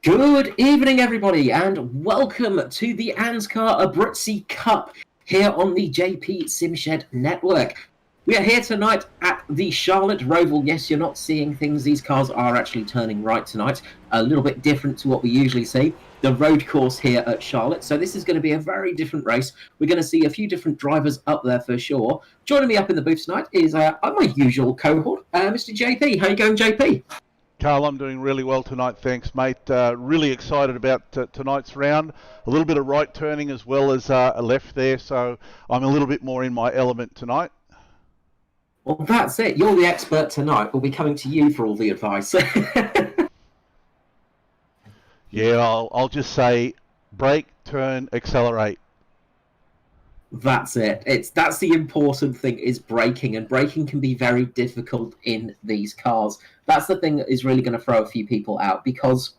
Good evening, everybody, and welcome to the ANZCAR Abruzzi Cup here on the JP Simshed Network. We are here tonight at the Charlotte Roval. Yes, you're not seeing things. These cars are actually turning right tonight. A little bit different to what we usually see. The road course here at Charlotte. So this is going to be a very different race. We're going to see a few different drivers up there for sure. Joining me up in the booth tonight is my usual cohort, Mr. JP. How you going, JP? Carl, I'm doing really well tonight, thanks, mate. Really excited about tonight's round. A little bit of right turning as well as a left there, so I'm a little bit more in my element tonight. Well, that's it. You're the expert tonight. We'll be coming to you for all the advice. Yeah, I'll just say brake, turn, accelerate. That's it. That's the important thing, is braking, and braking can be very difficult in these cars. That's the thing that is really going to throw a few people out, because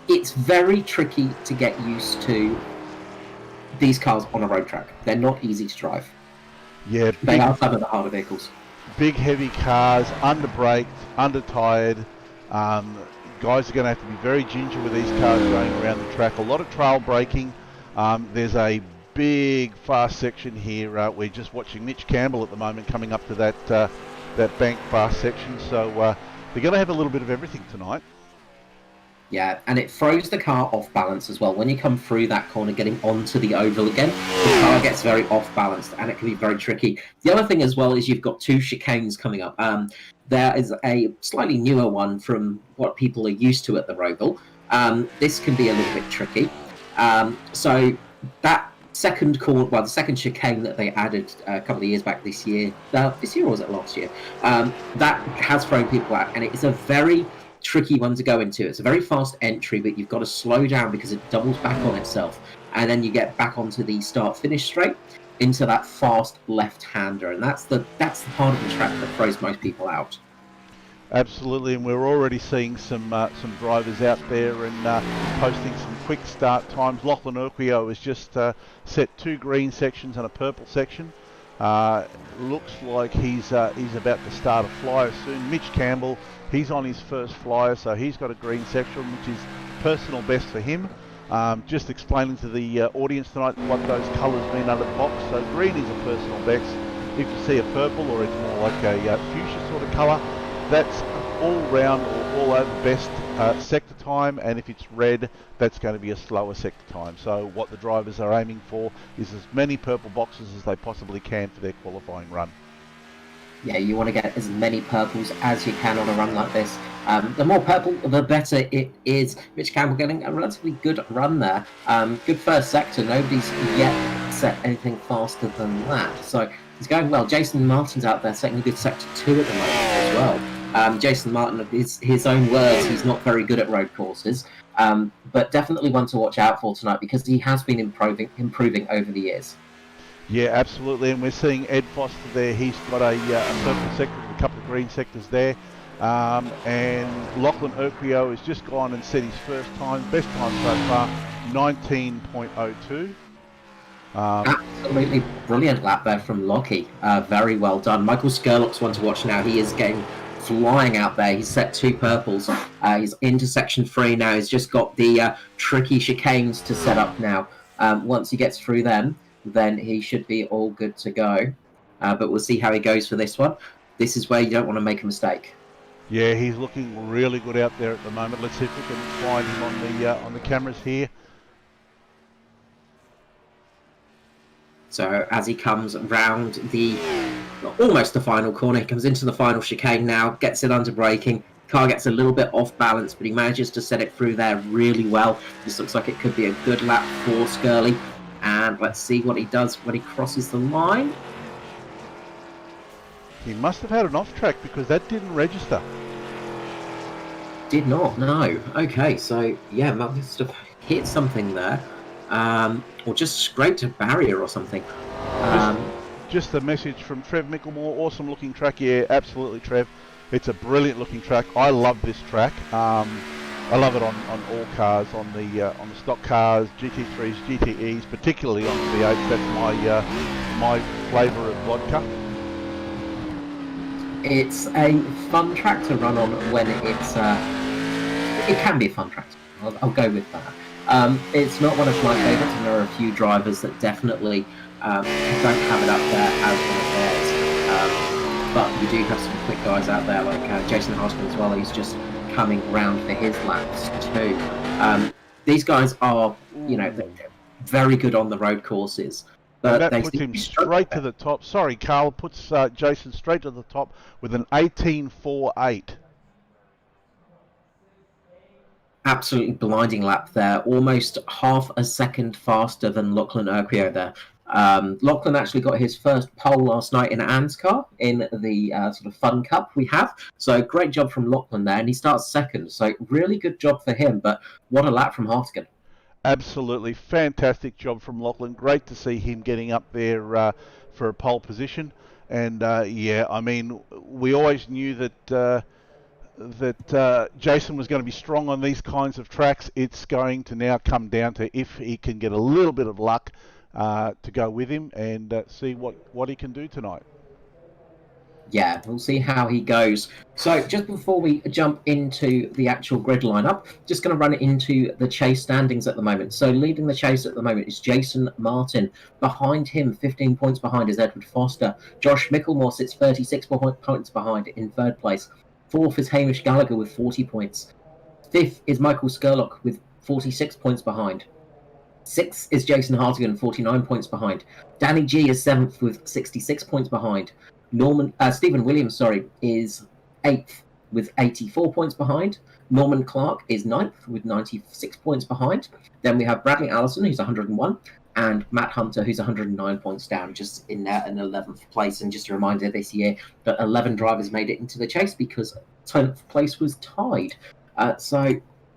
it's very tricky to get used to these cars on a road track. They're not easy to drive. Yeah, they are some of the harder vehicles. Big, heavy cars, under braked, under tired. Guys are going to have to be very ginger with these cars going around the track. A lot of trail braking. There's a big fast section here. We're just watching Mitch Campbell at the moment coming up to that bank fast section, so they're going to have a little bit of everything tonight. Yeah, and it throws the car off balance as well. When you come through that corner getting onto the oval again, the car gets very off balanced and it can be very tricky. The other thing as well is you've got two chicanes coming up. There is a slightly newer one from what people are used to at the Roval. This can be a little bit tricky. So that second corner, well, the second chicane that they added a couple of years back this year or was it last year? That has thrown people out, and it is a very tricky one to go into. It's a very fast entry, but you've got to slow down because it doubles back on itself, and then you get back onto the start-finish straight into that fast left-hander, and that's the part of the track that throws most people out. Absolutely, and we're already seeing some drivers out there and posting some quick start times. Lachlan Urquio has just set 2 green sections and a purple section. Looks like he's about to start a flyer soon. Mitch Campbell, he's on his first flyer, so he's got a green section, which is personal best for him. Just explaining to the audience tonight what those colours mean under the box. So green is a personal best. If you see a purple, or it's more like a fuchsia sort of colour, that's all round or all over best sector time, and if it's red, that's going to be a slower sector time. So what the drivers are aiming for is as many purple boxes as they possibly can for their qualifying run. Yeah, you want to get as many purples as you can on a run like this. The more purple, the better it is. Mitch Campbell getting a relatively good run there. Good first sector. Nobody's yet set anything faster than that. So he's going well. Jason Martin's out there setting a good sector 2 at the moment as well. Jason Martin, his own words, he's not very good at road courses, but definitely one to watch out for tonight because he has been improving over the years. Yeah, absolutely, and we're seeing Ed Foster there. He's got a purple sector with a couple of green sectors there. And Lachlan Urquio has just gone and set his first time, best time so far, 19.02. Absolutely brilliant lap there from Lockie. Very well done. Michael Skurlock's one to watch now. He is getting flying out there. He's set 2 purples. He's into section 3 now. He's just got the tricky chicanes to set up now. Once he gets through them, then he should be all good to go. But we'll see how he goes for this one. This is where you don't want to make a mistake. Yeah, he's looking really good out there at the moment. Let's see if we can find him on the cameras here. So as he comes round almost the final corner, he comes into the final chicane now, gets it under braking. Car gets a little bit off balance, but he manages to set it through there really well. This looks like it could be a good lap for Skurley. And let's see what he does when he crosses the line. He must have had an off track because that didn't register. Did not, no. Okay, so yeah, must have hit something there. Or just scraped a barrier or something. Just a message from Trev Micklemore. Awesome looking track. Yeah, absolutely, Trev. It's a brilliant looking track. I love this track. I love it on all cars, on the stock cars, GT3s, GTEs, particularly on the V8s. That's my flavour of vodka. It's a fun track to run on when it's it can be a fun track. I'll go with that. It's not one of my favourites, and there are a few drivers that definitely don't have it up there as one of theirs. But you do have some quick guys out there like Jason Hartman as well. He's just coming round for his laps too. These guys are, they're very good on the road courses. But that puts him straight to the top. Sorry, Carl, puts Jason straight to the top with an 18.48. Absolutely blinding lap there, almost half a second faster than Lachlan Urquio there. Lachlan actually got his first pole last night in ANZCAR in the sort of fun cup we have. So great job from Lachlan there, and he starts second. So really good job for him, but what a lap from Hartigan. Absolutely fantastic job from Lachlan. Great to see him getting up there for a pole position. And yeah, I mean, we always knew that Jason was going to be strong on these kinds of tracks. It's going to now come down to if he can get a little bit of luck to go with him and see what he can do tonight. Yeah, we'll see how he goes. So just before we jump into the actual grid lineup, just going to run it into the chase standings at the moment. So leading the chase at the moment is Jason Martin. Behind him, 15 points behind, is Edward Foster. Josh Micklemore sits 36 points behind in third place. Fourth is Hamish Gallagher with 40 points. Fifth is Michael Skurlock with 46 points behind. Sixth is Jason Hartigan, 49 points behind. Danny G is seventh with 66 points behind. Stephen Williams, is 8th with 84 points behind. Norman Clark is 9th with 96 points behind. Then we have Bradley Allison, who's 101, and Matt Hunter, who's 109 points down, just in there in 11th place. And just a reminder this year that 11 drivers made it into the chase because 10th place was tied. So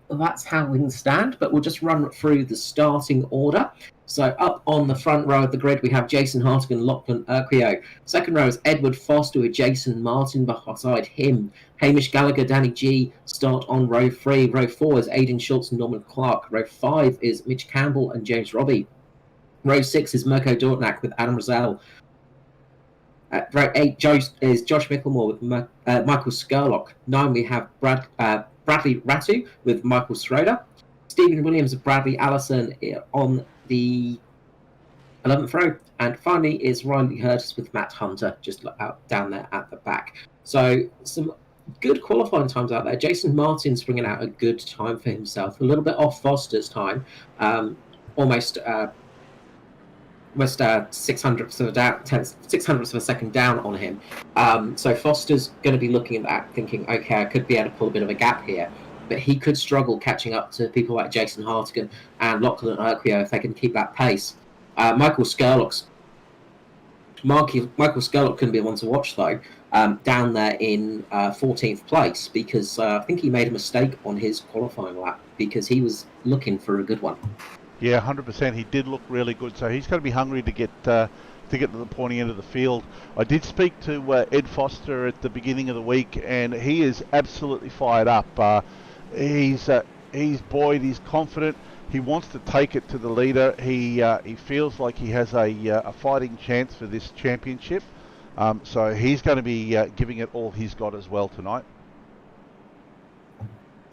that's how things stand, but we'll just run through the starting order. So up on the front row of the grid, we have Jason Hartigan, Lachlan Urquio. Second row is Edward Foster with Jason Martin beside him. Hamish Gallagher, Danny G start on row 3. Row 4 is Aidan Schultz and Norman Clark. Row 5 is Mitch Campbell and James Robbie. Row 6 is Mirko Dortnack with Adam Rosell. Row 8 is Josh Micklemore with Michael Skurlock. 9 we have Bradley Ratu with Michael Schroeder. Stephen Williams and Bradley Allison on the 11th row. And finally is Riley Hurtis with Matt Hunter just out down there at the back. So some good qualifying times out there. Jason Martin's bringing out a good time for himself. A little bit off Foster's time. Almost 600ths of a second down on him. So Foster's going to be looking at that thinking, okay, I could be able to pull a bit of a gap here. But he could struggle catching up to people like Jason Hartigan and Lachlan Urquio if they can keep that pace. Michael Skurlock can be one to watch, though, down there in 14th place, because I think he made a mistake on his qualifying lap because he was looking for a good one. Yeah, 100%. He did look really good, so he's going to be hungry to get to the pointy end of the field. I did speak to Ed Foster at the beginning of the week, and he is absolutely fired up. He's buoyed, he's confident, he wants to take it to the leader. He feels like he has a fighting chance for this championship, so he's going to be giving it all he's got as well tonight.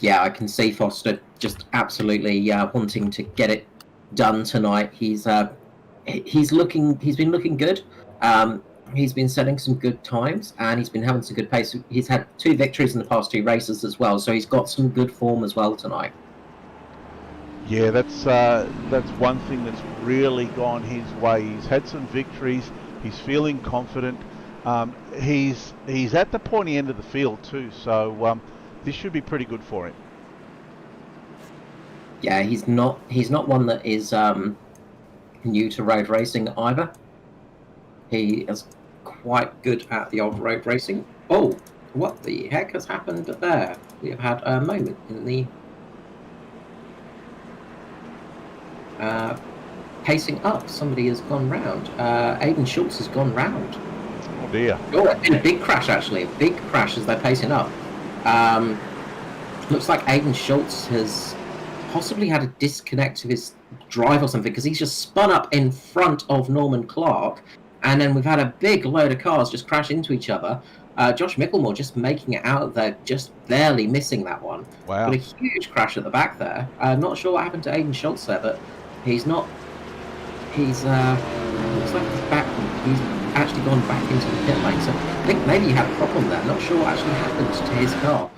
Yeah, I can see Foster just absolutely wanting to get it done tonight. He's been looking good. He's been setting some good times, and he's been having some good pace. He's had 2 victories in the past 2 races as well, so he's got some good form as well tonight. Yeah, that's one thing that's really gone his way. He's had some victories. He's feeling confident. He's at the pointy end of the field too, so this should be pretty good for him. Yeah, he's not one that is new to road racing either. He is quite good at the old road racing. Oh, what the heck has happened there? We have had a moment in the pacing up. Somebody has gone round. Aidan Schultz has gone round. Oh dear. Oh, in a big crash actually. A big crash as they're pacing up. Looks like Aidan Schultz has possibly had a disconnect of his drive or something, because he's just spun up in front of Norman Clark, and then we've had a big load of cars just crash into each other. Josh Micklemore just making it out of there, just barely missing that one. Wow. But a huge crash at the back there. Not sure what happened to Aiden Schultz there, but he's not. He's looks like he's back. He's actually gone back into the pit lane. So I think maybe he had a problem there. Not sure what actually happened to his car.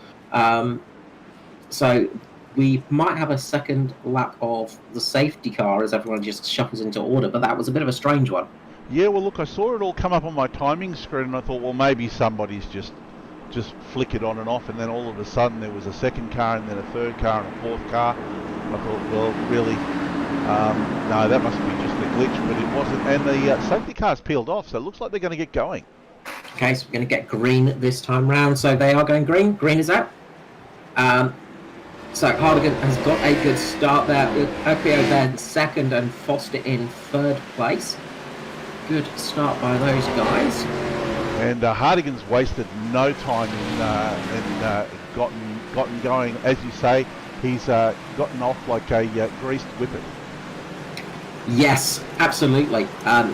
So we might have a second lap of the safety car as everyone just shuffles into order. But that was a bit of a strange one. Yeah, well, look, I saw it all come up on my timing screen, and I thought, well, maybe somebody's just flick it on and off, and then all of a sudden there was a second car, and then a third car, and a fourth car. I thought, well, really, no, that must be just a glitch, but it wasn't. And the safety car's peeled off, so it looks like they're going to get going. Okay, so we're going to get green this time round. So they are going green. Green is out. So Hardigan has got a good start there with Opio then second and Foster in third place. Good start by those guys. And Hardigan's wasted no time in gotten going. As you say, he's gotten off like a greased whippet. Yes, absolutely.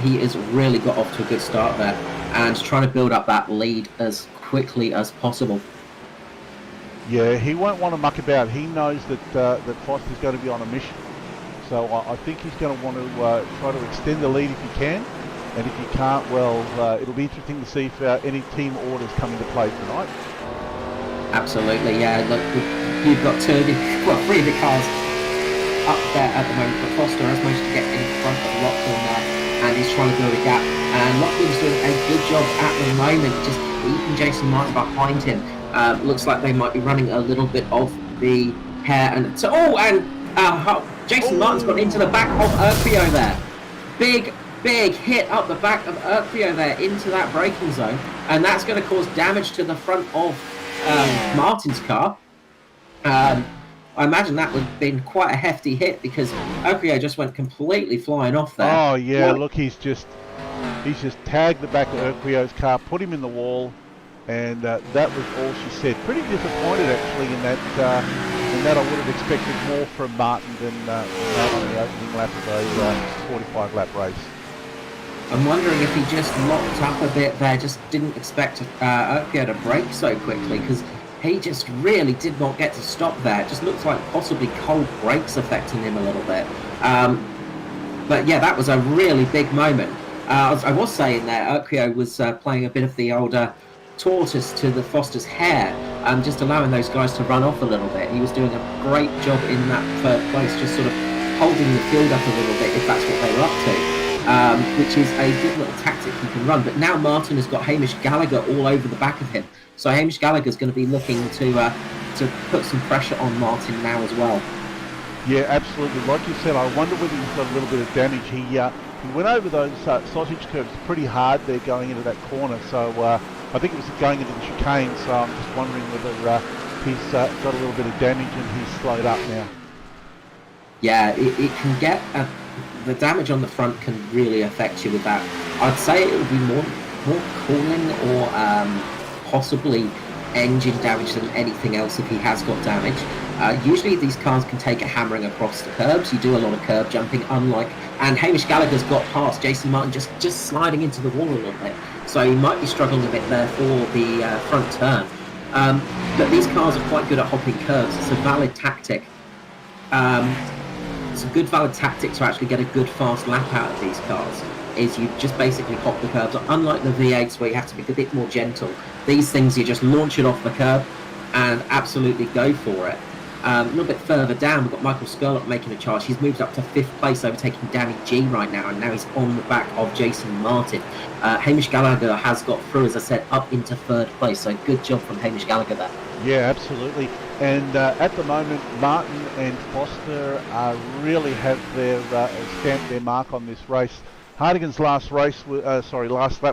He has really got off to a good start there and trying to build up that lead as quickly as possible. Yeah, he won't want to muck about. He knows that Foster's going to be on a mission. So I think he's going to want to try to extend the lead if he can. And if you can't, well, it'll be interesting to see if any team orders come into play tonight. Absolutely, yeah. Look, you've got three of the cars up there at the moment, but Foster has managed to get in front of Lachlan there, and he's trying to build a gap. And Lachlan's doing a good job at the moment, just keeping Jason Martin behind him. Looks like they might be running a little bit of the hair. And so, Jason Martin's got into the back of Urquio there. Big hit up the back of Urquio there into that braking zone, and that's going to cause damage to the front of Martin's car. I imagine that would have been quite a hefty hit because Urquio just went completely flying off there. Oh yeah, look, he's just tagged the back of Urquio's car, put him in the wall, and that was all she said. Pretty disappointed actually in that. I would have expected more from Martin than that on the opening lap of a 45 lap race. I'm wondering if he just locked up a bit there, just didn't expect Urquio to brake so quickly because he just really did not get to stop there. It just looks like possibly cold brakes affecting him a little bit. But yeah, that was a really big moment. I was saying there, Urquio was playing a bit of the older tortoise to the Foster's hare, just allowing those guys to run off a little bit. He was doing a great job in that third place, just sort of holding the field up a little bit if that's what they were up to. Which is a good little tactic he can run. But now Martin has got Hamish Gallagher all over the back of him. So Hamish Gallagher's going to be looking to put some pressure on Martin now as well. Yeah, absolutely. Like you said, I wonder whether he's got a little bit of damage. He went over those sausage curbs pretty hard there going into that corner. So I think it was going into the chicane. So I'm just wondering whether he's got a little bit of damage and he's slowed up now. Yeah, it can get... the damage on the front can really affect you with that. I'd say it would be more cooling or possibly engine damage than anything else if he has got damage. Usually these cars can take a hammering across the curbs. You do a lot of curb jumping, and Hamish Gallagher's got past Jason Martin just sliding into the wall a little bit. So he might be struggling a bit there for the front turn. But these cars are quite good at hopping curves. It's a valid tactic. It's a good valid tactic to actually get a good fast lap out of these cars, is you just basically hop the curbs. Unlike the V8s where you have to be a bit more gentle, these things you just launch it off the curb and absolutely go for it. A little bit further down, we've got Michael Skurlock making a charge. He's moved up to 5th place, overtaking Danny G right now, and now he's on the back of Jason Martin. Hamish Gallagher has got through, as I said, up into 3rd place, so good job from Hamish Gallagher there. Yeah, absolutely. And at the moment, Martin and Foster really have stamped their mark on this race. Hardigan's last lap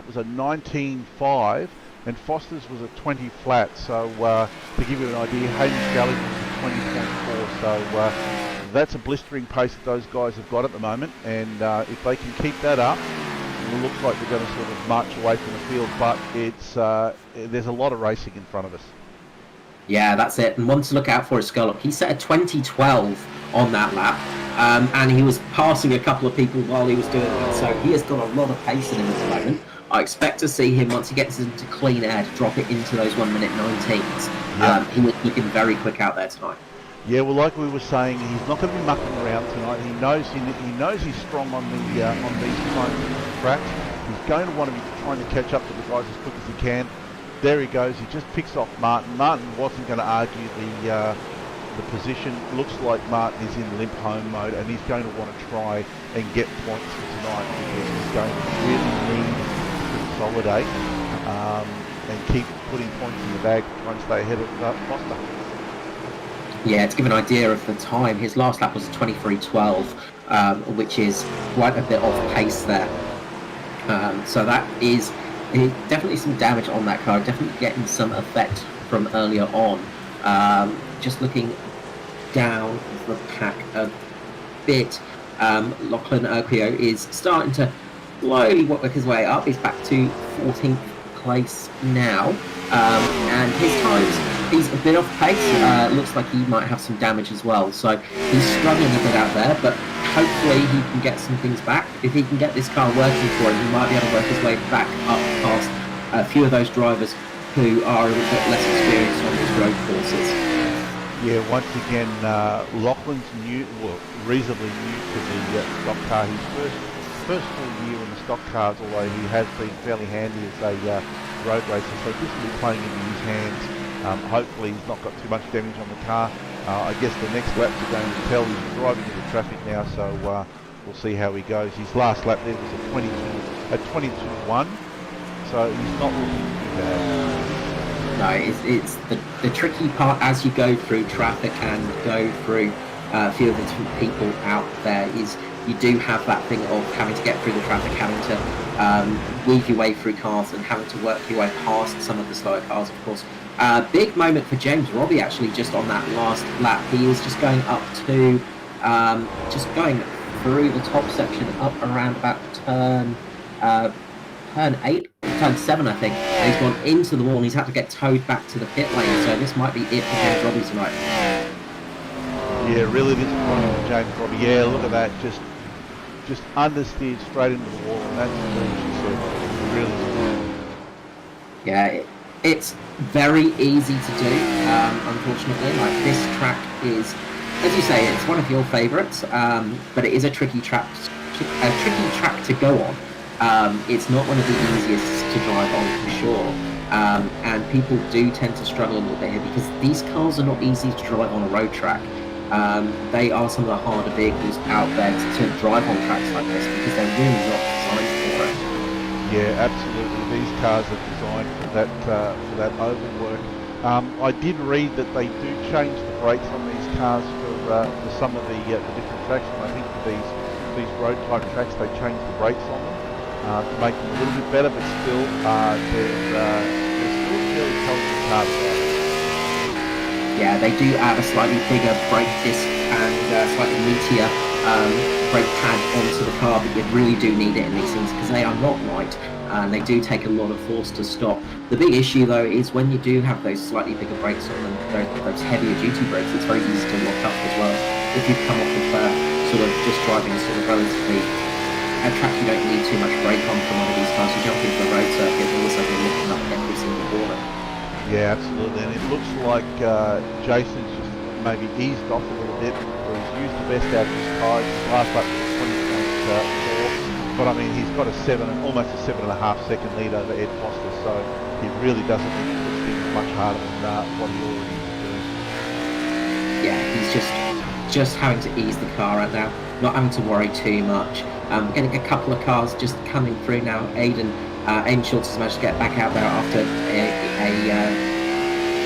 was a 19.5, and Foster's was a 20 flat. So to give you an idea, Hamish Gallagher was a 20.4. So that's a blistering pace that those guys have got at the moment. And if they can keep that up, it looks like they're going to sort of march away from the field. But there's a lot of racing in front of us. Yeah, that's it. And one to look out for is Skurlock. He set a 20.12 on that lap, and he was passing a couple of people while he was doing that. So he has got a lot of pace in him at the moment. I expect to see him, once he gets into clean air, to drop it into those 1 minute 19s. Yeah. He was looking very quick out there tonight. Yeah, well, like we were saying, he's not going to be mucking around tonight. He knows he's strong on these kinds of tracks. He's going to want to be trying to catch up to the guys as quick as he can. There he goes. He just picks off Martin. Martin wasn't going to argue the position. Looks like Martin is in limp home mode, and he's going to want to try and get points for tonight, because he's going to really need to consolidate and keep putting points in the bag to try and stay ahead of Foster. Yeah, to give an idea of the time, his last lap was 23:12, which is quite a bit off pace there. So that is definitely some damage on that car, definitely getting some effect from earlier on. Just looking down the pack a bit, Lachlan Urquio is starting to slowly work his way up. He's back to 14th place now, and his times, he's a bit off pace. Looks like he might have some damage as well, so he's struggling a bit out there, but hopefully he can get some things back. If he can get this car working for him, he might be able to work his way back up past a few of those drivers who are a little bit less experienced on these road courses. Yeah, once again, Lachlan's reasonably new to the stock car. His first full year in the stock cars, although he has been fairly handy as a road racer, so this will be playing into his hands. Hopefully he's not got too much damage on the car. I guess the next laps are going to tell. He's driving into traffic now, so we'll see how he goes. His last lap there was a 22.1, so he's not looking too bad. No, it's the tricky part as you go through traffic and go through a few of the different people out there, is you do have that thing of having to get through the traffic, having to weave your way through cars and having to work your way past some of the slower cars, of course. Big moment for James Robbie, actually, just on that last lap. He was just going up to, just going through the top section up around about turn 7, I think. And he's gone into the wall and he's had to get towed back to the pit lane, so this might be it for James Robbie tonight. Yeah, really disappointing for James Robbie. Yeah, look at that, just understeered straight into the wall, and that's really disappointing. Yeah, it's very easy to do, unfortunately. Like, this track is, as you say, it's one of your favourites, but it is a tricky track to go on. It's not one of the easiest to drive on, for sure. And people do tend to struggle a little bit here because these cars are not easy to drive on a road track. They are some of the harder vehicles out there to drive on tracks like this because they're really not designed for it. Yeah, absolutely. These cars are designed for that oval work. I did read that they do change the brakes on these cars for some of the different tracks, and I think for these road type tracks they change the brakes on them to make them a little bit better, but still they're still fairly challenging cars. Yeah, they do add a slightly bigger brake disc and slightly meatier brake pad onto the car, but you really do need it in these things because they are not light and they do take a lot of force to stop. The big issue though is when you do have those slightly bigger brakes on them, those heavier duty brakes, it's very easy to lock up as well. If you come off of sort of just driving a sort of relatively a track you don't need too much brake on from one of these cars, you jump into a road circuit and all of a sudden you're looking up every single corner. Yeah, absolutely, and it looks like Jason's just maybe eased off a little bit, or he's used the best out of his tyres. His last lap was 20.4, but I mean he's got almost a 7.5 second lead over Ed Foster, so he really doesn't need to push things much harder than what he already is doing. Yeah, he's just having to ease the car out now, not having to worry too much. Getting a couple of cars just coming through now. Aiden Schultz has managed to get back out there after a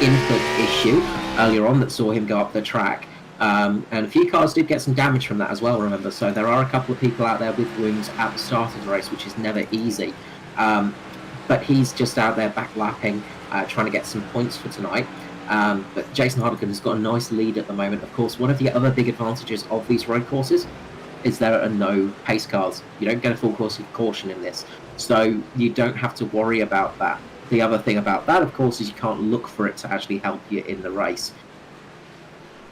input issue earlier on that saw him go up the track. And a few cars did get some damage from that as well, remember. So there are a couple of people out there with wounds at the start of the race, which is never easy. But he's just out there backlapping, trying to get some points for tonight. But Jason Hardigan has got a nice lead at the moment. Of course, one of the other big advantages of these road courses is there are no pace cars. You don't get a full course of caution in this, so you don't have to worry about that. The other thing about that, of course, is you can't look for it to actually help you in the race.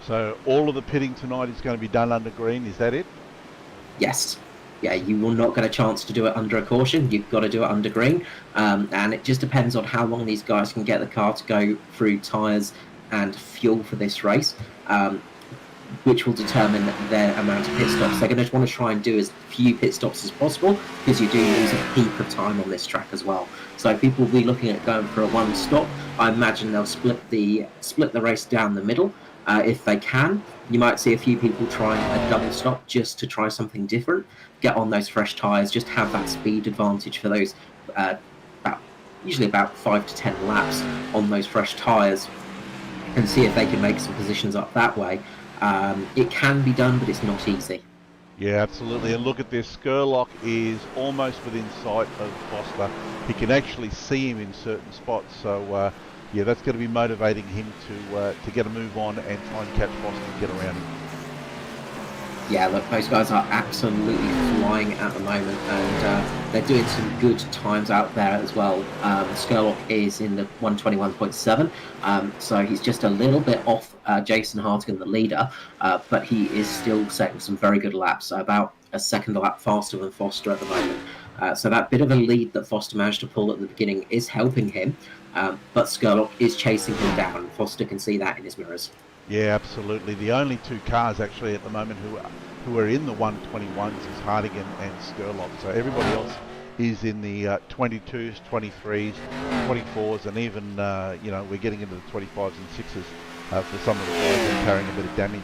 So all of the pitting tonight is going to be done under green, is that it? Yes. Yeah, you will not get a chance to do it under a caution. You've got to do it under green. And it just depends on how long these guys can get the car to go through tyres and fuel for this race, which will determine their amount of pit stops. They're going to want to try and do as few pit stops as possible, because you do lose a heap of time on this track as well. So people will be looking at going for a one stop. I imagine they'll split the race down the middle. If they can, you might see a few people trying a double stop just to try something different, get on those fresh tyres, just have that speed advantage for those usually about 5 to 10 laps on those fresh tyres, and see if they can make some positions up that way. It can be done, but it's not easy. Yeah, absolutely. And look at this. Skurlock is almost within sight of Foster. He can actually see him in certain spots. So, yeah, that's going to be motivating him to get a move on and try and catch Foster and get around him. Yeah, look, those guys are absolutely flying at the moment, and they're doing some good times out there as well. Skurlock is in the 121.7, so he's just a little bit off Jason Hartigan, the leader, but he is still setting some very good laps, about a second a lap faster than Foster at the moment. So that bit of a lead that Foster managed to pull at the beginning is helping him, but Skurlock is chasing him down. Foster can see that in his mirrors. Yeah, absolutely. The only two cars actually at the moment who are in the 121s is Hartigan and Skurlock. So everybody else is in the 22s, 23s, 24s, and even you know, we're getting into the 25s and 6s for some of the guys that are carrying a bit of damage.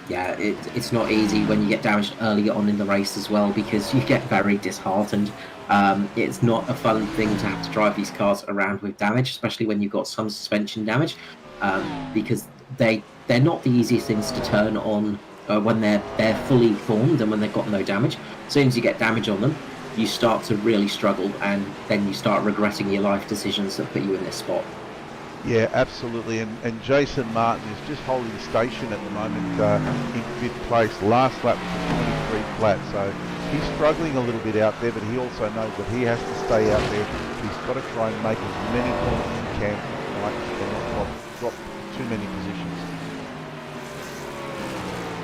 Yeah, it's not easy when you get damaged early on in the race as well, because you get very disheartened. It's not a fun thing to have to drive these cars around with damage, especially when you've got some suspension damage, because they're not the easiest things to turn on when they're fully formed and when they've got no damage. As soon as you get damage on them, you start to really struggle, and then you start regretting your life decisions that put you in this spot. Yeah, absolutely. And Jason Martin is just holding station at the moment in 5th place. Last lap was 23 flat, so he's struggling a little bit out there, but he also knows that he has to stay out there. He's got to try and make as many points as he can tonight and not drop too many positions.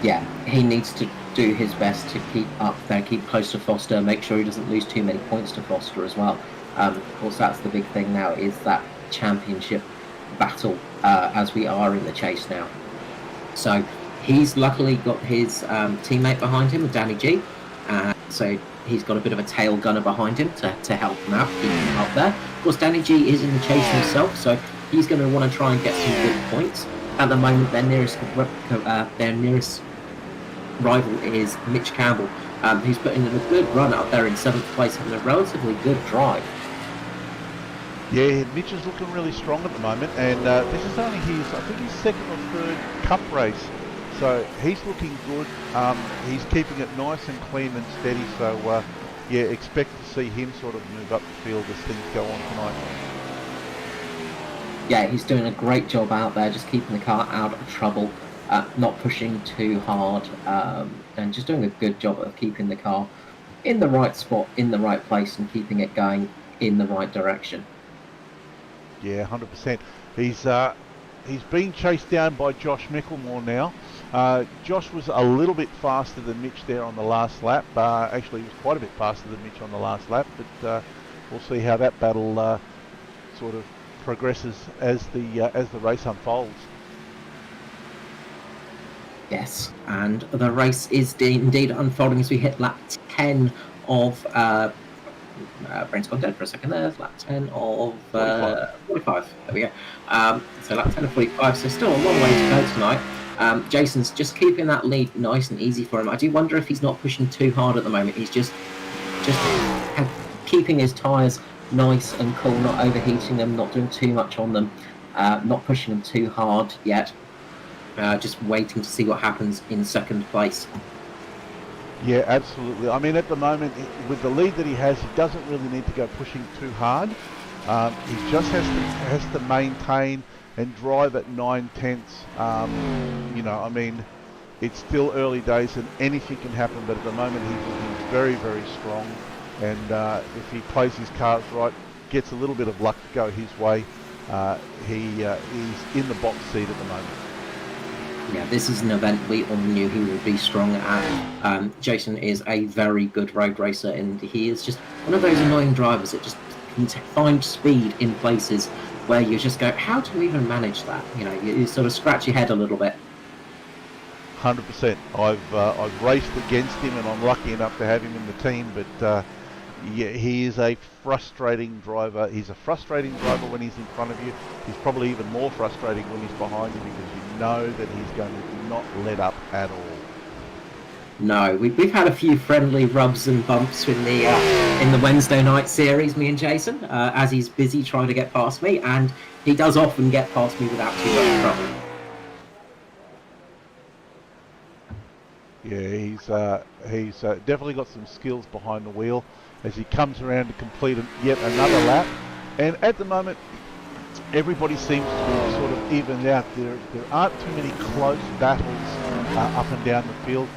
Yeah, he needs to do his best to keep up there, keep close to Foster, make sure he doesn't lose too many points to Foster as well. Of course, that's the big thing now, is that championship battle as we are in the chase now. So he's luckily got his teammate behind him, Danny G. So he's got a bit of a tail gunner behind him to help him out, keep him up there. Of course, Danny G is in the chase himself, so he's going to want to try and get some good points. At the moment, their nearest rival is Mitch Campbell, who's putting in a good run out there in 7th place, having a relatively good drive. Yeah, Mitch is looking really strong at the moment, and this is only his, I think, his 2nd or 3rd cup race, so he's looking good. He's keeping it nice and clean and steady, so yeah, expect to see him sort of move up the field as things go on tonight. Yeah, he's doing a great job out there, just keeping the car out of trouble, not pushing too hard, and just doing a good job of keeping the car in the right spot, in the right place, and keeping it going in the right direction. Yeah, 100%. He's being chased down by Josh Micklemore now. Josh was a little bit faster than Mitch there on the last lap. Actually, he was quite a bit faster than Mitch on the last lap, but we'll see how that battle sort of progresses as the race unfolds. Yes, and the race is indeed unfolding as we hit lap 10 of... brain's gone dead for a second there. Lap 10 of 45. There we go. So lap 10 of 45, so still a long way to go tonight. Jason's just keeping that lead nice and easy for him. I do wonder if he's not pushing too hard at the moment. He's just keeping his tyres nice and cool, not overheating them, not doing too much on them, not pushing them too hard yet. Just waiting to see what happens in 2nd place. Yeah, absolutely. I mean, at the moment, with the lead that he has, he doesn't really need to go pushing too hard. He just has to maintain and drive at 9/10. You know, I mean, it's still early days and anything can happen, but at the moment he's looking very, very strong. And if he plays his cards right, gets a little bit of luck to go his way, he's in the box seat at the moment. Yeah, this is an event we all knew he would be strong at. Jason is a very good road racer, and he is just one of those annoying drivers that just can find speed in places where you just go, how do you even manage that? You sort of scratch your head a little bit. 100%. I've raced against him, and I'm lucky enough to have him in the team. But yeah, he is a frustrating driver. He's a frustrating driver when he's in front of you. He's probably even more frustrating when he's behind you, because you know that he's going to not let up at all. No, we've had a few friendly rubs and bumps in the Wednesday night series, me and Jason, as he's busy trying to get past me, and he does often get past me without too much trouble. Yeah, he's definitely got some skills behind the wheel as he comes around to complete yet another lap. And at the moment, everybody seems to be sort of evened out. There aren't too many close battles up and down the field.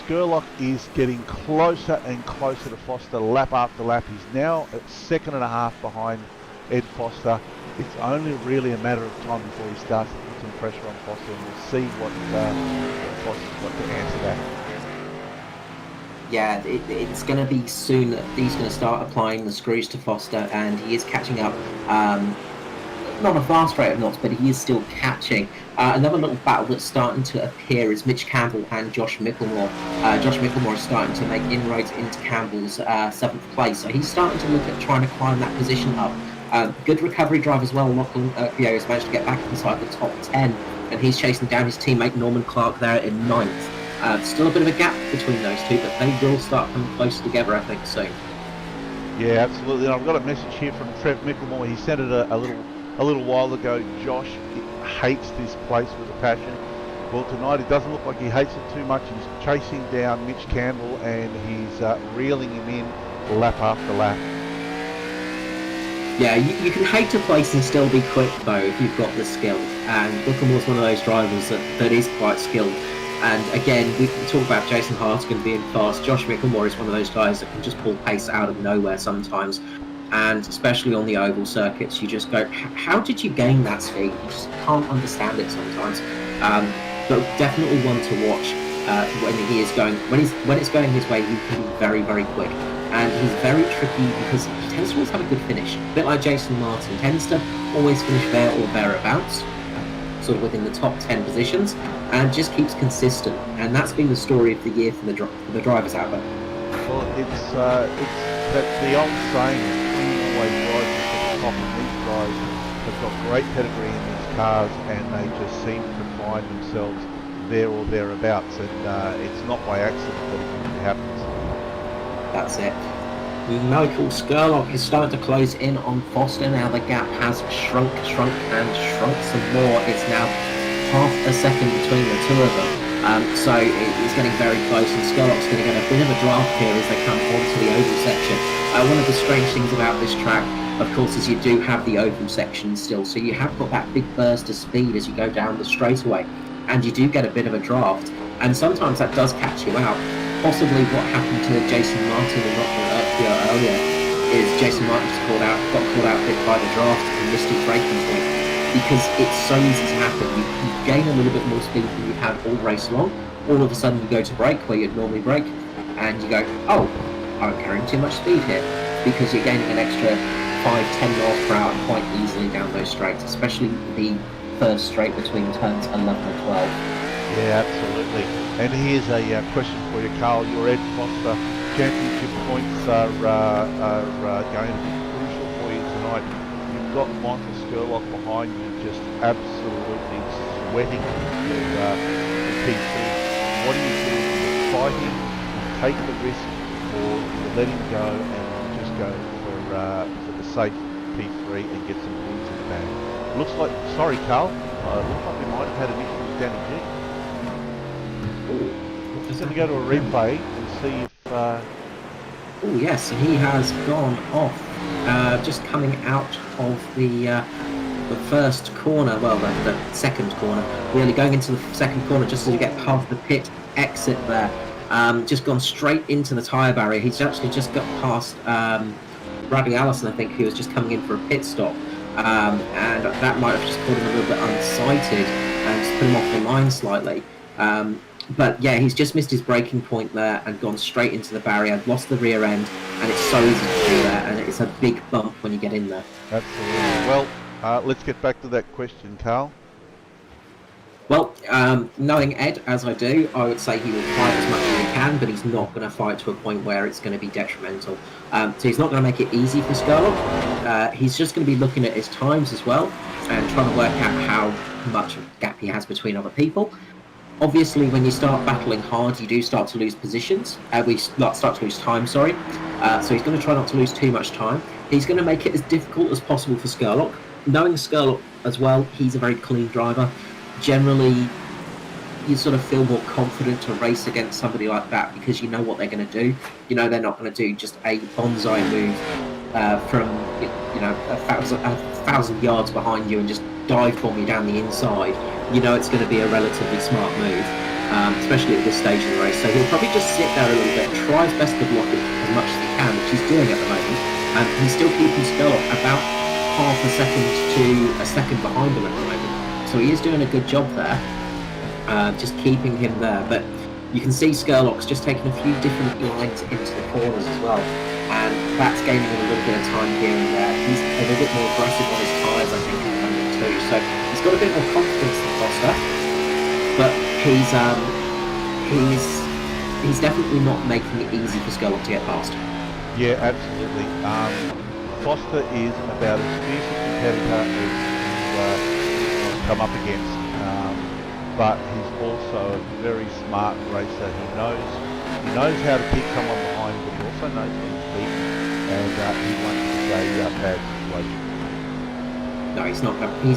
Skurlock is getting closer and closer to Foster lap after lap. He's now at 2.5 seconds behind Ed Foster. It's only really a matter of time before he starts to put some pressure on Foster, and we'll see what Foster's got to answer that. Yeah, it's going to be soon that he's going to start applying the screws to Foster, and he is catching up. Not a fast rate of knots, but he is still catching. Another little battle that's starting to appear is Mitch Campbell and Josh Micklemore. Josh Micklemore is starting to make inroads into Campbell's 7th place, so he's starting to look at trying to climb that position up. Good recovery drive as well. Lachlan Urquio has managed to get back inside the top 10, and he's chasing down his teammate Norman Clark there in 9th. Still a bit of a gap between those two, but they will start coming closer together, I think, soon. Yeah, absolutely. And I've got a message here from Trev Micklemore. He sent it a little while ago. Josh hates this place with a passion. Well, tonight it doesn't look like he hates it too much. He's chasing down Mitch Campbell, and he's reeling him in lap after lap. Yeah, you can hate a place and still be quick, though, if you've got the skill. And Micklemore's one of those drivers that is quite skilled. And again, we can talk about Jason Hartigan being fast. Josh Micklemore is one of those guys that can just pull pace out of nowhere sometimes. And especially on the oval circuits, you just go, how did you gain that speed? You just can't understand it sometimes. But definitely one to watch when he is going. When it's going his way, he can be very, very quick. And he's very tricky because he tends to always have a good finish. A bit like Jason Martin, tends to always finish there or thereabouts, sort of within the top 10 positions, and just keeps consistent. And that's been the story of the year for the drivers out there. Well, it's the old saying, always rises to the top, and these guys have got great pedigree in these cars, and they just seem to find themselves there or thereabouts, and it's not by accident that it really happens. That's it. Michael Skurlock is starting to close in on Foster. Now the gap has shrunk some more. It's now half a second between the two of them. So it's getting very close, and Skurlock's going to get a bit of a draft here as they come onto the oval section. One of the strange things about this track, of course, is you do have the oval section still, so you have got that big burst of speed as you go down the straightaway, and you do get a bit of a draft, and sometimes that does catch you out. Possibly what happened to Jason Martin and Lachlan Urquio earlier is Jason Martin just got caught out a bit by the draft and missed his braking point, because it's so easy to happen. You gain a little bit more speed than you had all race long. All of a sudden you go to brake where you'd normally brake, and you go, oh, I'm carrying too much speed here, because you're gaining an extra 5-10 miles per hour quite easily down those straights, especially the first straight between turns 11 and 12. Yeah, absolutely. And here's a question for you, Carl. Your Ed Foster championship points are going to be crucial for you tonight. You've got Michael Skurlock behind you, just absolutely sweating the P2. What do you do? You fight him, you take the risk, or you let him go and just go for the safe P3 and get some points in the bag? Looks like, sorry, Carl. Looks like we might have had an issue with Danny G. Just going to go to a replay and see if... Oh yes, and he has gone off, just coming out of the first corner, well, the second corner, really going into the second corner just as you get past the pit exit there. Just gone straight into the tyre barrier. He's actually just got past Bradley Allison, I think, who was just coming in for a pit stop, and that might have just caught him a little bit unsighted. and just put him off the line slightly. But yeah, he's just missed his braking point there and gone straight into the barrier, lost the rear end, and it's so easy to do that, and it's a big bump when you get in there. Absolutely. Well, let's get back to that question, Carl. Well, knowing Ed as I do, I would say he will fight as much as he can, but he's not going to fight to a point where it's going to be detrimental. So he's not going to make it easy for Skurlock. He's just going to be looking at his times as well and trying to work out how much gap he has between other people. Obviously, when you start battling hard, you do start to lose positions. We start to lose time, sorry. So he's going to try not to lose too much time. He's going to make it as difficult as possible for Skurlock. Knowing Skurlock as well, he's a very clean driver. Generally, you sort of feel more confident to race against somebody like that because you know what they're going to do. You know they're not going to do just a bonsai move from a thousand yards behind you and just dive bomb you down the inside. You know it's going to be a relatively smart move, especially at this stage of the race. So he'll probably just sit there a little bit, try his best to block it as much as he can, which he's doing at the moment. And he's still keeping Skurlock about half a second to a second behind him at the moment. So he is doing a good job there, just keeping him there. But you can see Skurlock's just taking a few different lines into the corners as well. And that's gaining him a little bit of time here and there. He's a little bit more aggressive on his tyres, I think, in turn two. So he's got a bit more confidence than Foster. But he's definitely not making it easy for Skurlock to get past. Yeah, absolutely. Foster is about as fierce a competitor as come up against, but he's also a very smart racer. He knows how to keep someone behind, but he also knows when he's beaten, and he won't stay bad situation. No, he's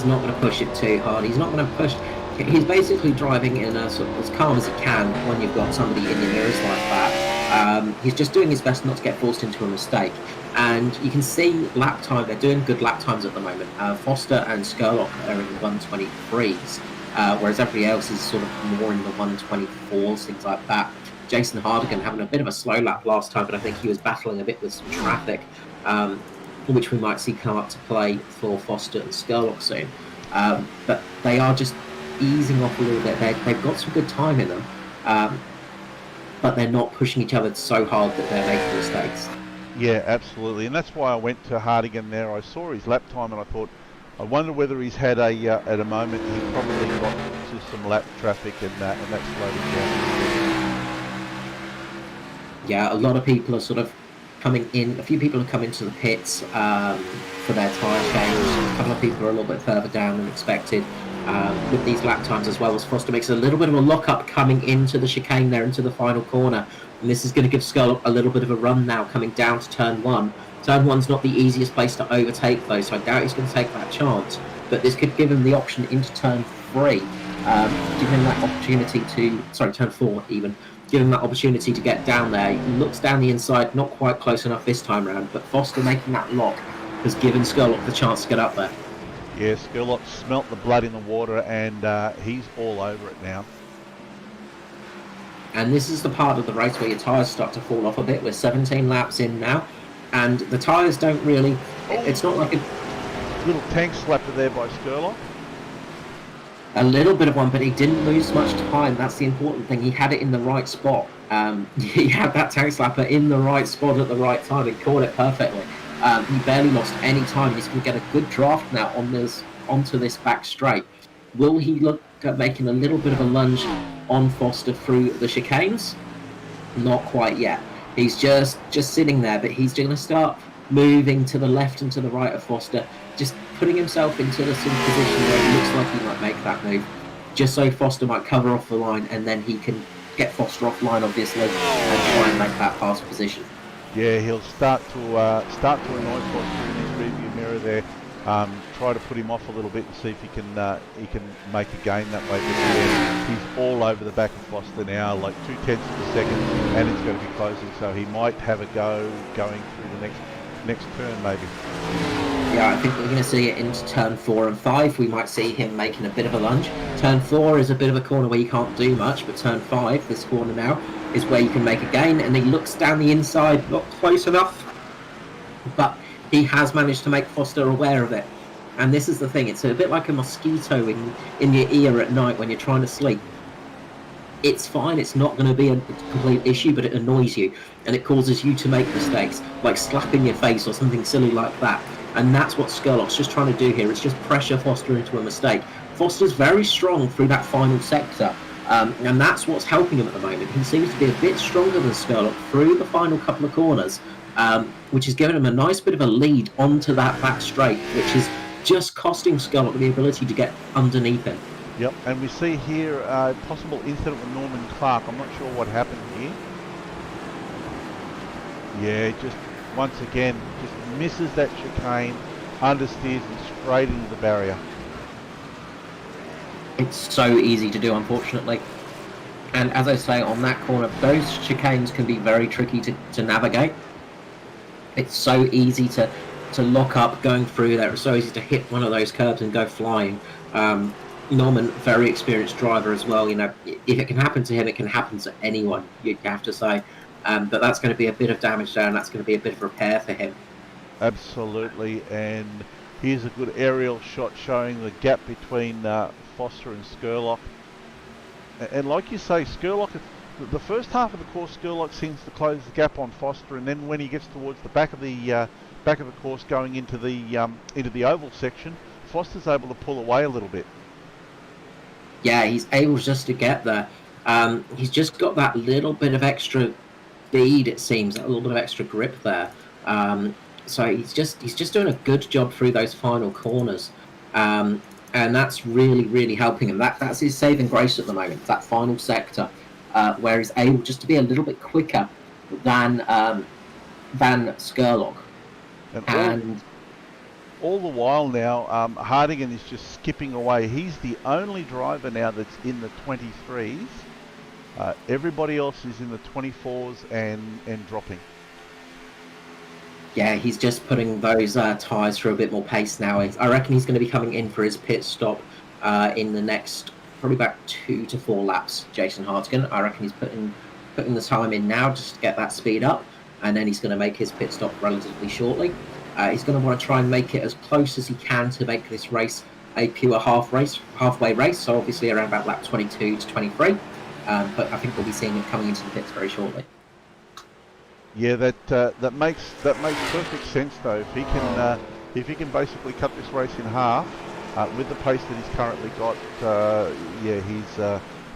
not going to push it too hard. He's not going to push. He's basically driving in a sort of as calm as he can when you've got somebody in your mirrors like that. He's just doing his best not to get forced into a mistake. And you can see lap time, they're doing good lap times at the moment. Foster and Skurlock are in the 123s, whereas everybody else is sort of more in the 124s, things like that. Jason Hardigan having a bit of a slow lap last time, but I think he was battling a bit with some traffic, which we might see come up to play for Foster and Skurlock soon. But they are just easing off a little bit. They've got some good time in them, but they're not pushing each other so hard that they're making mistakes. Yeah, absolutely, and that's why I went to Hardigan there. I saw his lap time and I thought, I wonder whether he's had at a moment he probably got to some lap traffic and that slowed him down. Yeah, a lot of people are sort of coming in. A few people have come into the pits for their tyre change. A couple of people are a little bit further down than expected with these lap times as well, as Foster makes a little bit of a lock-up coming into the chicane there, into the final corner. And this is going to give Skurlock a little bit of a run now coming down to turn one. Turn one's not the easiest place to overtake though, so I doubt he's going to take that chance. But this could give him the option into turn three, give him that opportunity to, turn four even, give him that opportunity to get down there. He looks down the inside, not quite close enough this time around, but Foster making that lock has given Skurlock the chance to get up there. Yeah, Skurlock smelt the blood in the water and he's all over it now. And this is the part of the race where your tyres start to fall off a bit. We're 17 laps in now, and the tyres don't really... It's not like a... Little tank slapper there by Skurlock. A little bit of one, but he didn't lose much time. That's the important thing. He had it in the right spot. He had that tank slapper in the right spot at the right time. He caught it perfectly. He barely lost any time. He's going to get a good draft now onto this back straight. Will he look at making a little bit of a lunge on Foster through the chicanes? Not quite yet. He's just sitting there, but he's going to start moving to the left and to the right of Foster, just putting himself into the sort of position where it looks like he might make that move, just so Foster might cover off the line, and then he can get Foster offline, obviously, and try and make that pass position. Yeah, he'll start to annoy Foster in his rearview mirror there. Try to put him off a little bit and see if he can make a gain that way. But he's all over the back of Foster now, like 0.2 of a second, and it's going to be closing. So he might have a go going through the next turn, maybe. Yeah, I think we're going to see it into turn 4 and 5. We might see him making a bit of a lunge. Turn 4 is a bit of a corner where you can't do much, but turn 5, this corner now, is where you can make a gain. And he looks down the inside, not close enough, but he has managed to make Foster aware of it. And this is the thing, it's a bit like a mosquito in your ear at night when you're trying to sleep. It's fine, it's not going to be a complete issue, but it annoys you, and it causes you to make mistakes, like slapping your face or something silly like that. And that's what Skurlock's just trying to do here. It's just pressure Foster into a mistake. Foster's very strong through that final sector, and that's what's helping him at the moment. He seems to be a bit stronger than Skurlock through the final couple of corners, which has given him a nice bit of a lead onto that back straight, which is just costing Skurlock the ability to get underneath him. Yep, and we see here a possible incident with Norman Clark. I'm not sure what happened here. Yeah, just once again, just misses that chicane, understeers and straight into the barrier. It's so easy to do, unfortunately. And as I say, on that corner, those chicanes can be very tricky to navigate. It's so easy to lock up going through there. It's so easy to hit one of those curbs and go flying. Norman, very experienced driver as well. You know, if it can happen to him, it can happen to anyone, you have to say. But that's going to be a bit of damage there, and that's going to be a bit of repair for him. Absolutely, and here's a good aerial shot showing the gap between Foster and Skurlock. And like you say, Skurlock, the first half of the course, Skurlock seems to close the gap on Foster, and then when he gets towards the back of the course, going into the oval section, Foster's able to pull away a little bit. Yeah, he's able just to get there. He's just got that little bit of extra speed, it seems, that little bit of extra grip there. So he's just doing a good job through those final corners, and that's really helping him. That's his saving grace at the moment. That final sector, where he's able just to be a little bit quicker than Skurlock. And all the while now, Hardigan is just skipping away. He's the only driver now that's in the 23s. Everybody else is in the 24s and dropping. Yeah, he's just putting those tyres through a bit more pace now. I reckon he's going to be coming in for his pit stop in the next probably about 2 to 4 laps, Jason Hartigan. I reckon he's putting the time in now just to get that speed up, and then he's going to make his pit stop relatively shortly. He's going to want to try and make it as close as he can to make this race a pure halfway race, so obviously around about lap 22 to 23. But I think we'll be seeing him coming into the pits very shortly. Yeah, that makes perfect sense though. If he can basically cut this race in half with the pace that he's currently got,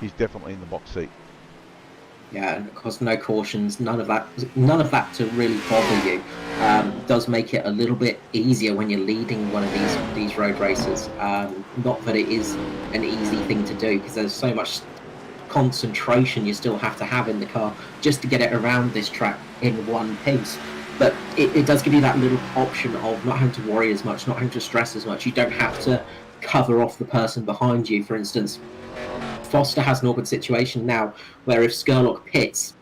he's definitely in the box seat. Yeah, and of course, no cautions, none of that to really bother you. Does make it a little bit easier when you're leading one of these road races. Not that it is an easy thing to do, because there's so much concentration you still have to have in the car just to get it around this track in one piece. But it does give you that little option of not having to worry as much, not having to stress as much. You don't have to cover off the person behind you, for instance. Foster has an awkward situation now where if Skurlock pits,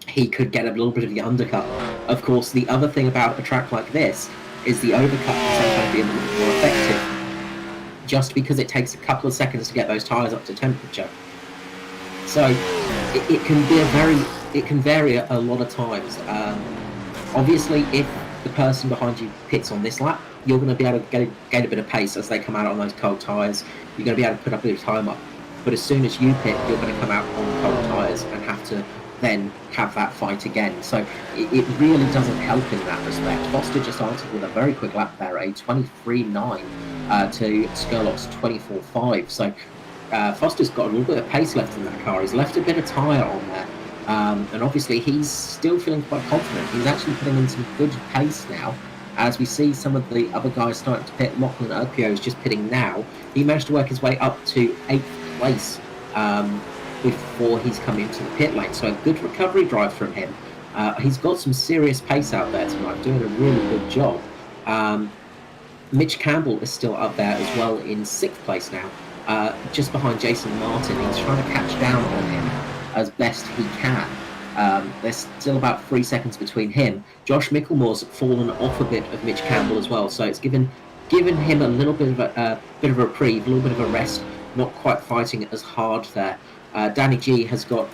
he could get a little bit of the undercut. Of course, the other thing about a track like this is the overcut can sometimes be a little bit more effective, just because it takes a couple of seconds to get those tyres up to temperature. So it can vary a lot of times. Obviously, if the person behind you pits on this lap, you're going to be able to gain a bit of pace as they come out on those cold tyres. You're going to be able to put up a bit of time up. But as soon as you pit, you're going to come out on cold tyres and have to then have that fight again. So it really doesn't help in that respect. Foster just answered with a very quick lap there, a 23.9 to Skurlock's 24.5. So Foster's got a little bit of pace left in that car. He's left a bit of tyre on there. And obviously he's still feeling quite confident. He's actually putting in some good pace now. As we see some of the other guys starting to pit, Lachlan Urquio is just pitting now. He managed to work his way up to 8th place before he's come into the pit lane. So a good recovery drive from him. He's got some serious pace out there tonight, doing a really good job. Mitch Campbell is still up there as well in 6th place now, just behind Jason Martin. He's trying to catch down on him as best he can. There's still about 3 seconds between him. Josh Micklemore's fallen off a bit of Mitch Campbell as well, so it's given him a little bit of a reprieve, a little bit of a rest, not quite fighting as hard there. Danny G has got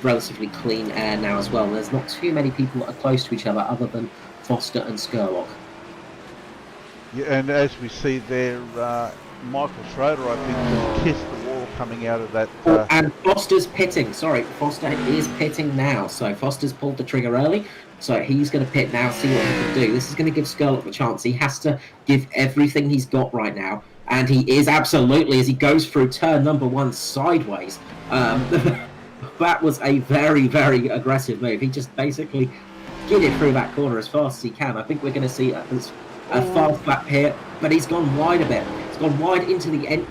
relatively clean air now as well. There's not too many people that are close to each other than Foster and Skurlock. Yeah, and as we see there, Michael Schroeder, I think, just kissed the wall coming out of that. Oh, and Foster's pitting. Sorry, Foster is pitting now. So Foster's pulled the trigger early. So he's going to pit now, see what he can do. This is going to give Skurlock a chance. He has to give everything he's got right now. And he is absolutely, as he goes through turn number 1 sideways. That was a very, very aggressive move. He just basically skidded through that corner as fast as he can. I think we're going to see a fast lap here, but he's gone wide a bit. He's gone wide into the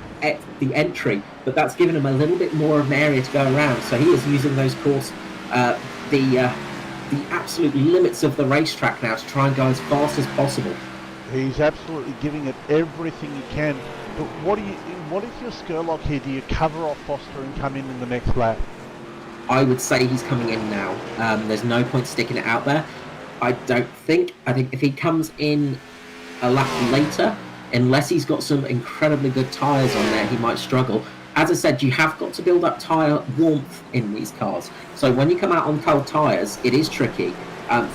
entry, but that's given him a little bit more of an area to go around. So he is using those course, the absolute limits of the racetrack now to try and go as fast as possible. He's absolutely giving it everything he can. But what if you're Skurlock here? Do you cover off Foster and come in the next lap? I would say he's coming in now. There's no point sticking it out there. I think if he comes in a lap later, unless he's got some incredibly good tyres on there, he might struggle. As I said, you have got to build up tyre warmth in these cars. So when you come out on cold tyres, it is tricky.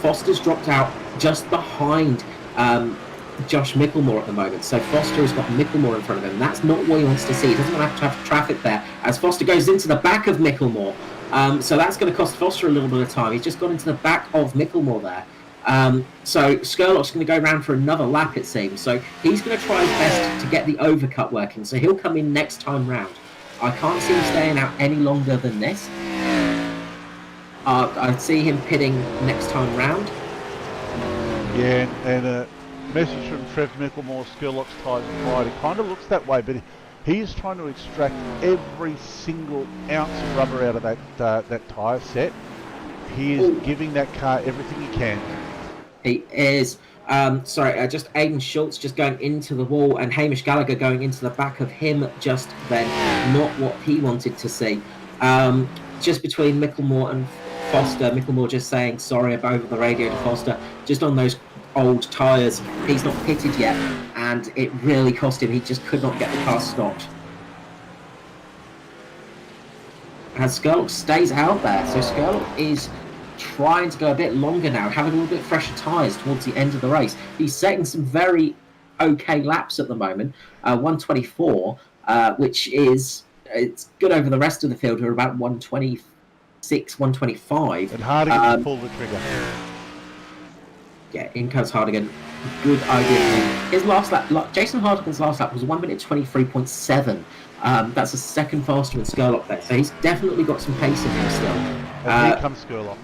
Foster's dropped out just behind Josh Micklemore at the moment. So Foster has got Micklemore in front of him. That's not what he wants to see. He doesn't want to have traffic there as Foster goes into the back of Micklemore. So that's going to cost Foster a little bit of time. He's just got into the back of Micklemore there. So Skurlock's going to go round for another lap, it seems. So he's going to try his best to get the overcut working. So he'll come in next time round. I can't see him staying out any longer than this. I see him pitting next time round. Yeah, and a message from Trev Micklemore, Skurlock's tyres are fried. It kind of looks that way, but he is trying to extract every single ounce of rubber out of that tyre set. He is giving that car everything he can. He is. Just Aidan Schultz just going into the wall and Hamish Gallagher going into the back of him just then. Not what he wanted to see. Just between Micklemore and Foster, Micklemore just saying sorry over the radio to Foster, just on those old tyres. He's not pitted yet, and it really cost him. He just could not get the car stopped. As Skurlock stays out there, so Skurlock is trying to go a bit longer now, having a little bit fresher tyres towards the end of the race. He's setting some very okay laps at the moment, 124, which is it's good over the rest of the field, who are about 126, 125. And Hardigan pulled the trigger. Yeah, in comes Hardigan. Good idea. His last lap, Jason Hardigan's last lap was 1 minute 23.7. That's a second faster than Skurlock there, so he's definitely got some pace in him still. And here comes Skurlock.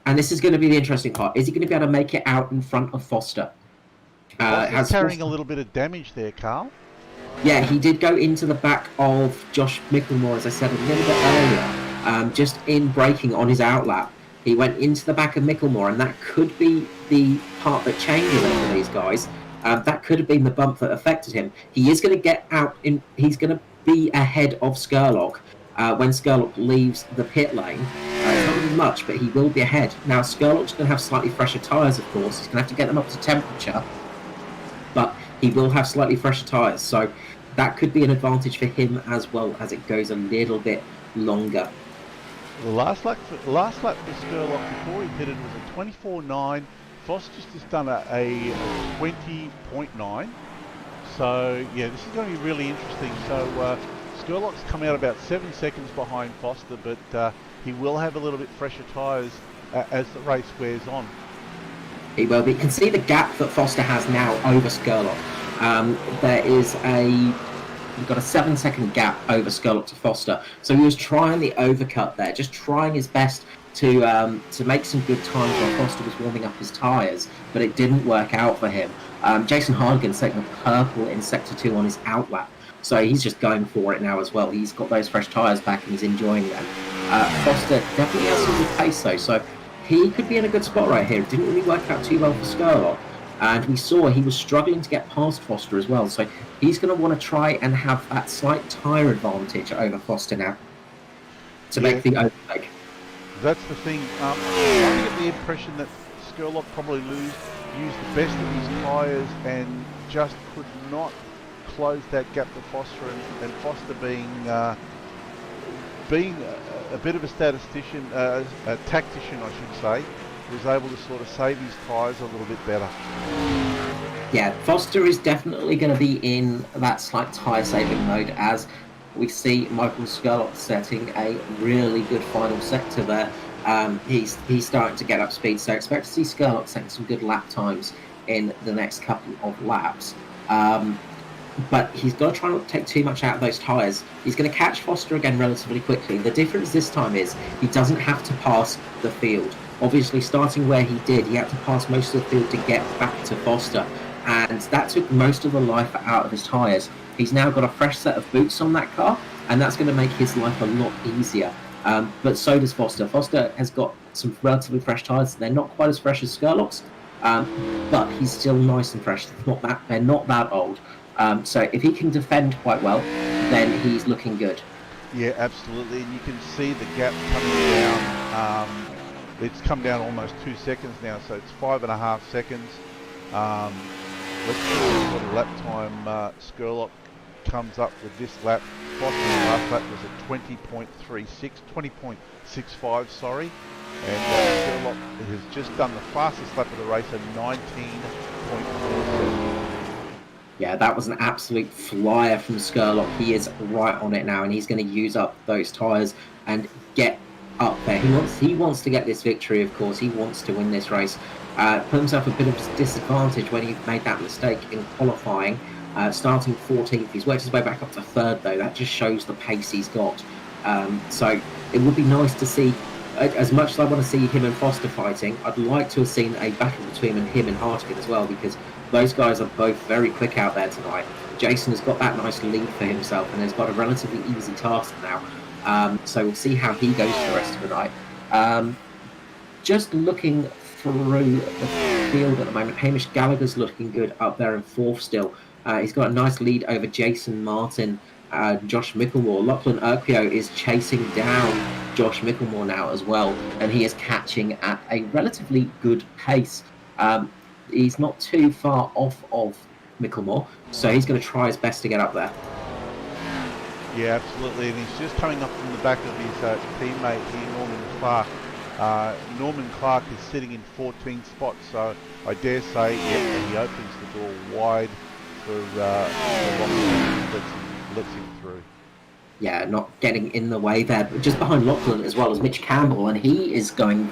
And this is going to be the interesting part. Is he going to be able to make it out in front of Foster? He's carrying a little bit of damage there, Carl. Yeah, he did go into the back of Josh Micklemore, as I said a little bit earlier, just in braking on his outlap. He went into the back of Micklemore, and that could be the part that changes it for these guys. That could have been the bump that affected him. He is going to get out in. He's going to be ahead of Skurlock when Skurlock leaves the pit lane. It's not going to be much, but he will be ahead. Now Skurlock's going to have slightly fresher tyres, of course. He's going to have to get them up to temperature, but he will have slightly fresher tyres. So that could be an advantage for him as well as it goes a little bit longer. The last lap for Skurlock before he pitted was a 24.9. Foster's just done a 20.9. So yeah, this is going to be really interesting. So Skurlock's come out about 7 seconds behind Foster, but he will have a little bit fresher tyres as the race wears on. He will. But you can see the gap that Foster has now over Skurlock. We've got a 7-second gap over Skurlock to Foster. So he was trying the overcut there, just trying his best to make some good times while Foster was warming up his tyres, but it didn't work out for him. Jason Hardigan's taking a purple in Sector 2 on his outlap, so he's just going for it now as well. He's got those fresh tyres back and he's enjoying them. Foster definitely has some good pace though, so he could be in a good spot right here. It didn't really work out too well for Skurlock. And we saw he was struggling to get past Foster as well. So he's going to want to try and have that slight tyre advantage over Foster now to make the overtake. That's the thing. I get the impression that Skurlock probably used the best of his tyres and just could not close that gap to Foster. And Foster being a bit of a statistician, a tactician, I should say, was able to sort of save his tyres a little bit better. Yeah, Foster is definitely going to be in that slight tyre saving mode as we see Michael Skurlock setting a really good final sector there. He's starting to get up speed, so expect to see Skurlock setting some good lap times in the next couple of laps. But he's got to try not to take too much out of those tyres. He's going to catch Foster again relatively quickly. The difference this time is he doesn't have to pass the field. Obviously, starting where he did, he had to pass most of the field to get back to Foster, and that took most of the life out of his tyres. He's now got a fresh set of boots on that car, and that's going to make his life a lot easier. But so does Foster. Foster has got some relatively fresh tyres. They're not quite as fresh as Skurlock's, but he's still nice and fresh. They're not that old. So if he can defend quite well, then he's looking good. Yeah, absolutely. And you can see the gap coming down. It's come down almost 2 seconds now, so it's 5.5 seconds. Let's see what lap time Skurlock comes up with this lap. Foster's last lap was a 20.65, sorry. And Skurlock has just done the fastest lap of the race at 19.47. Yeah, that was an absolute flyer from Skurlock. He is right on it now, and he's going to use up those tyres and get up there. He wants to get this victory, of course. He wants to win this race. Put himself a bit of a disadvantage when he made that mistake in qualifying. Starting 14th, he's worked his way back up to 3rd, though. That just shows the pace he's got. So it would be nice to see, as much as I want to see him and Foster fighting, I'd like to have seen a battle between him and Hartigan as well, because those guys are both very quick out there tonight. Jason has got that nice lead for himself and has got a relatively easy task now. So we'll see how he goes for the rest of the night. Just looking through the field at the moment, Hamish Gallagher's looking good up there in 4th still. He's got a nice lead over Jason Martin, Josh Micklemore. Lachlan Urquio is chasing down Josh Micklemore now as well, and he is catching at a relatively good pace. He's not too far off of Micklemore, so he's going to try his best to get up there. Yeah, absolutely, and he's just coming up from the back of his teammate here, Norman Clark. Norman Clark is sitting in 14th spot, so I dare say he opens the door wide for lets him through. Yeah, not getting in the way there, but just behind Lachlan as well as Mitch Campbell, and he is going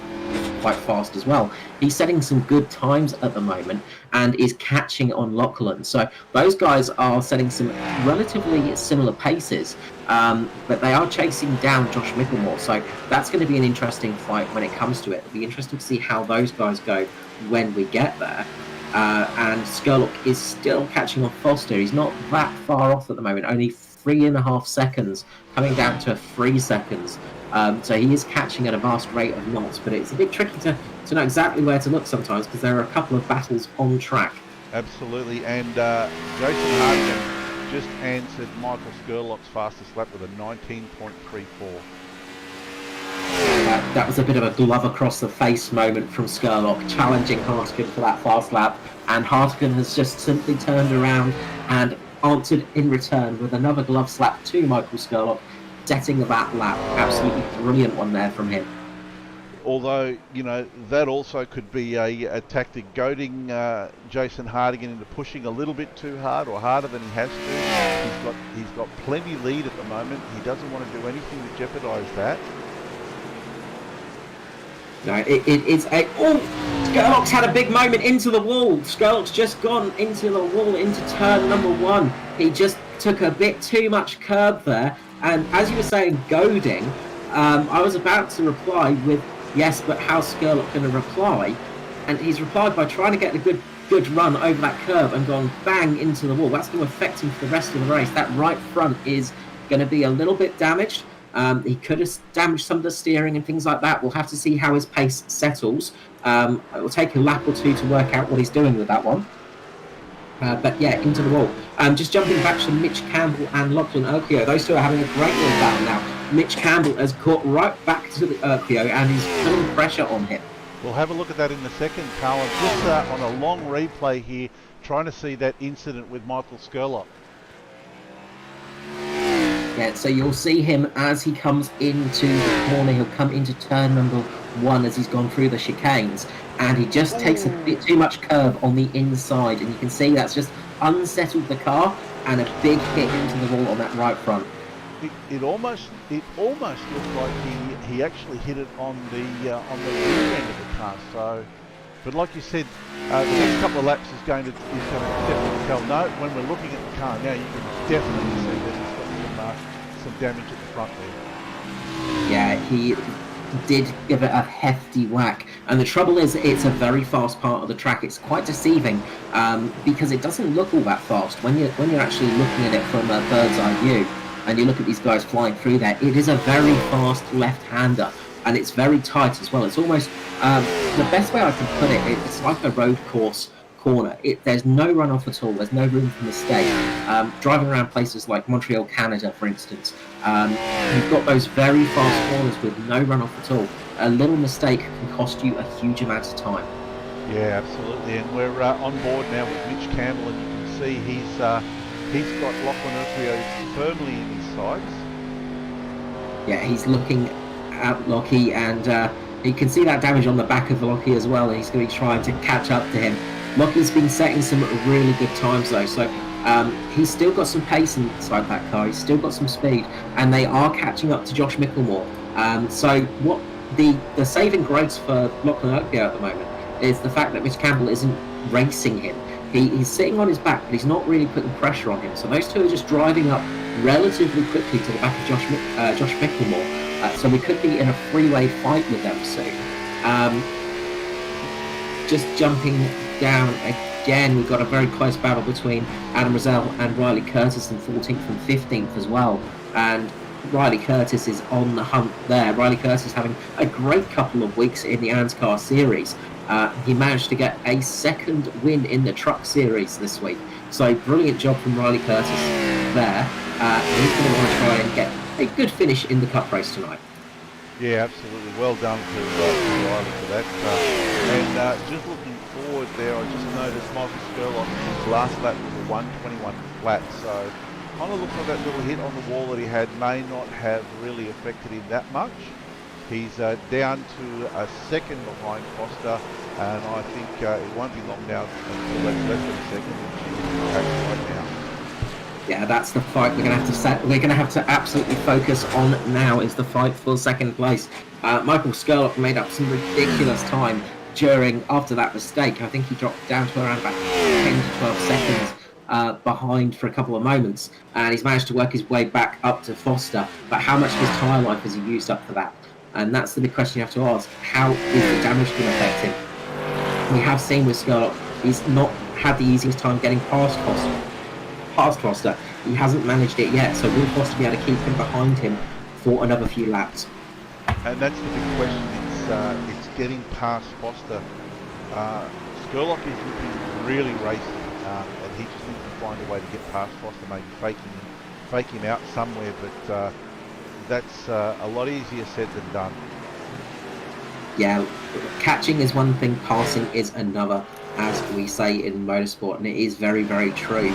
quite fast as well. He's setting some good times at the moment and is catching on Lachlan. So those guys are setting some relatively similar paces, but they are chasing down Josh Micklemore. So that's going to be an interesting fight when it comes to it. It'll be interesting to see how those guys go when we get there. And Skurlock is still catching on Foster. He's not that far off at the moment, only 3.5 seconds, coming down to 3 seconds. So he is catching at a vast rate of knots, but it's a bit tricky to know exactly where to look sometimes because there are a couple of battles on track. Absolutely, and Jason Hartigan just answered Michael Skurlock's fastest lap with a 19.34. That was a bit of a glove across the face moment from Skurlock, challenging Hartigan for that fast lap, and Hartigan has just simply turned around and answered in return with another glove slap to Michael Skurlock, setting that lap. Absolutely brilliant one there from him. Although, you know, that also could be a tactic goading Jason Hartigan into pushing a little bit too hard or harder than he has to. He's got plenty lead at the moment. He doesn't want to do anything to jeopardise that. No, it's a... Oh! Skurlock's had a big moment into the wall. Skurlock's just gone into the wall, into turn number 1. He just took a bit too much curb there. And as you were saying, goading, I was about to reply with, yes, but how's Skurlock going to reply? And he's replied by trying to get a good run over that curb and gone bang into the wall. That's going to affect him for the rest of the race. That right front is going to be a little bit damaged. He could have damaged some of the steering and things like that. We'll have to see how his pace settles. It will take a lap or two to work out what he's doing with that one. But yeah, into the wall. Just jumping back to Mitch Campbell and Lachlan Urquio. Those two are having a great little battle now. Mitch Campbell has caught right back to the Urquio and he's putting pressure on him. We'll have a look at that in a second, Carl. Just on a long replay here, trying to see that incident with Michael Skurlock. Yeah, so you'll see him as he comes into the corner. He'll come into turn number one as he's gone through the chicanes, and he just takes a bit too much curve on the inside, and you can see that's just unsettled the car, and a big hit into the wall on that right front. It almost looked like he actually hit it on the rear end of the car. So, but like you said, the next couple of laps is going to definitely tell. No, when we're looking at the car now, you can definitely see that he's got some damage at the front there. Yeah, he did give it a hefty whack, and the trouble is it's a very fast part of the track. It's quite deceiving because it doesn't look all that fast when you're actually looking at it from a bird's eye view, and you look at these guys flying through there. It is a very fast left-hander, and it's very tight as well. It's almost the best way I can put it, it's like a road course corner. There's no runoff at all. There's no room for mistake. Driving around places like Montreal, Canada, for instance, you've got those very fast corners with no runoff at all. A little mistake can cost you a huge amount of time. Yeah, absolutely. And we're on board now with Mitch Campbell, and you can see he's got Lachlan Urquio firmly in his sights. Yeah, he's looking at Lockie, and you can see that damage on the back of Lockie as well, and he's going to be trying to catch up to him. Lockie's been setting some really good times though, so he's still got some pace inside that car, he's still got some speed, and they are catching up to Josh Micklemore. So what the saving grace for Lachlan Urquio at the moment is the fact that Mitch Campbell isn't racing him. He's sitting on his back, but he's not really putting pressure on him. So those two are just driving up relatively quickly to the back of Josh Micklemore. So we could be in a freeway fight with them soon. Just jumping down again, we've got a very close battle between Adam Rosell and Riley Curtis in 14th and 15th as well. And Riley Curtis is on the hunt there. Riley Curtis having a great couple of weeks in the ANZCAR series. He managed to get a second win in the truck series this week. So brilliant job from Riley Curtis there. He's going to want to try and get a good finish in the cup race tonight. Yeah, absolutely. Well done to Riley for that. And just looking forward there, I just noticed Michael Skurlock, his last lap was a 1:21 flat. So kind of looks like that little hit on the wall that he had may not have really affected him that much. He's down to a second behind Foster, and I think it won't be long now until that's less than a second, which is right now. Yeah, that's the fight we're going to have to absolutely focus on now, is the fight for second place. Michael Skurlock made up some ridiculous time after that mistake. I think he dropped down to around about 10 to 12 seconds behind for a couple of moments, and he's managed to work his way back up to Foster. But how much of his tyre life has he used up for that? And that's the big question you have to ask. How is the damage going to affect him? We have seen with Skurlock, he's not had the easiest time getting past Foster. He hasn't managed it yet, so will Foster be able to keep him behind him for another few laps? And that's the big question. It's getting past Foster. Skurlock is looking really racy, and he just needs to find a way to get past Foster, maybe fake him out somewhere, but that's a lot easier said than done. Yeah, catching is one thing, passing is another, as we say in motorsport, and it is very, very true.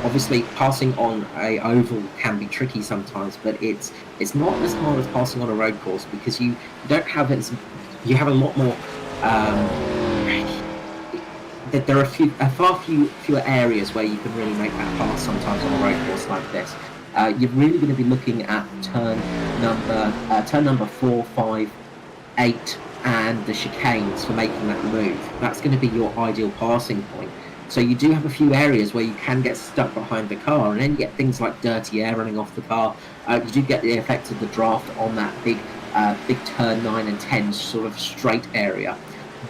Obviously, passing on a oval can be tricky sometimes, but it's not as hard as passing on a road course, because you don't have it. You have a lot more. There are far fewer areas where you can really make that pass sometimes on a road course like this. You're really going to be looking at turn number 4, 5, 8, and the chicanes for making that move. That's going to be your ideal passing point. So you do have a few areas where you can get stuck behind the car, and then you get things like dirty air running off the car. You do get the effect of the draft on that big turn 9 and 10 sort of straight area.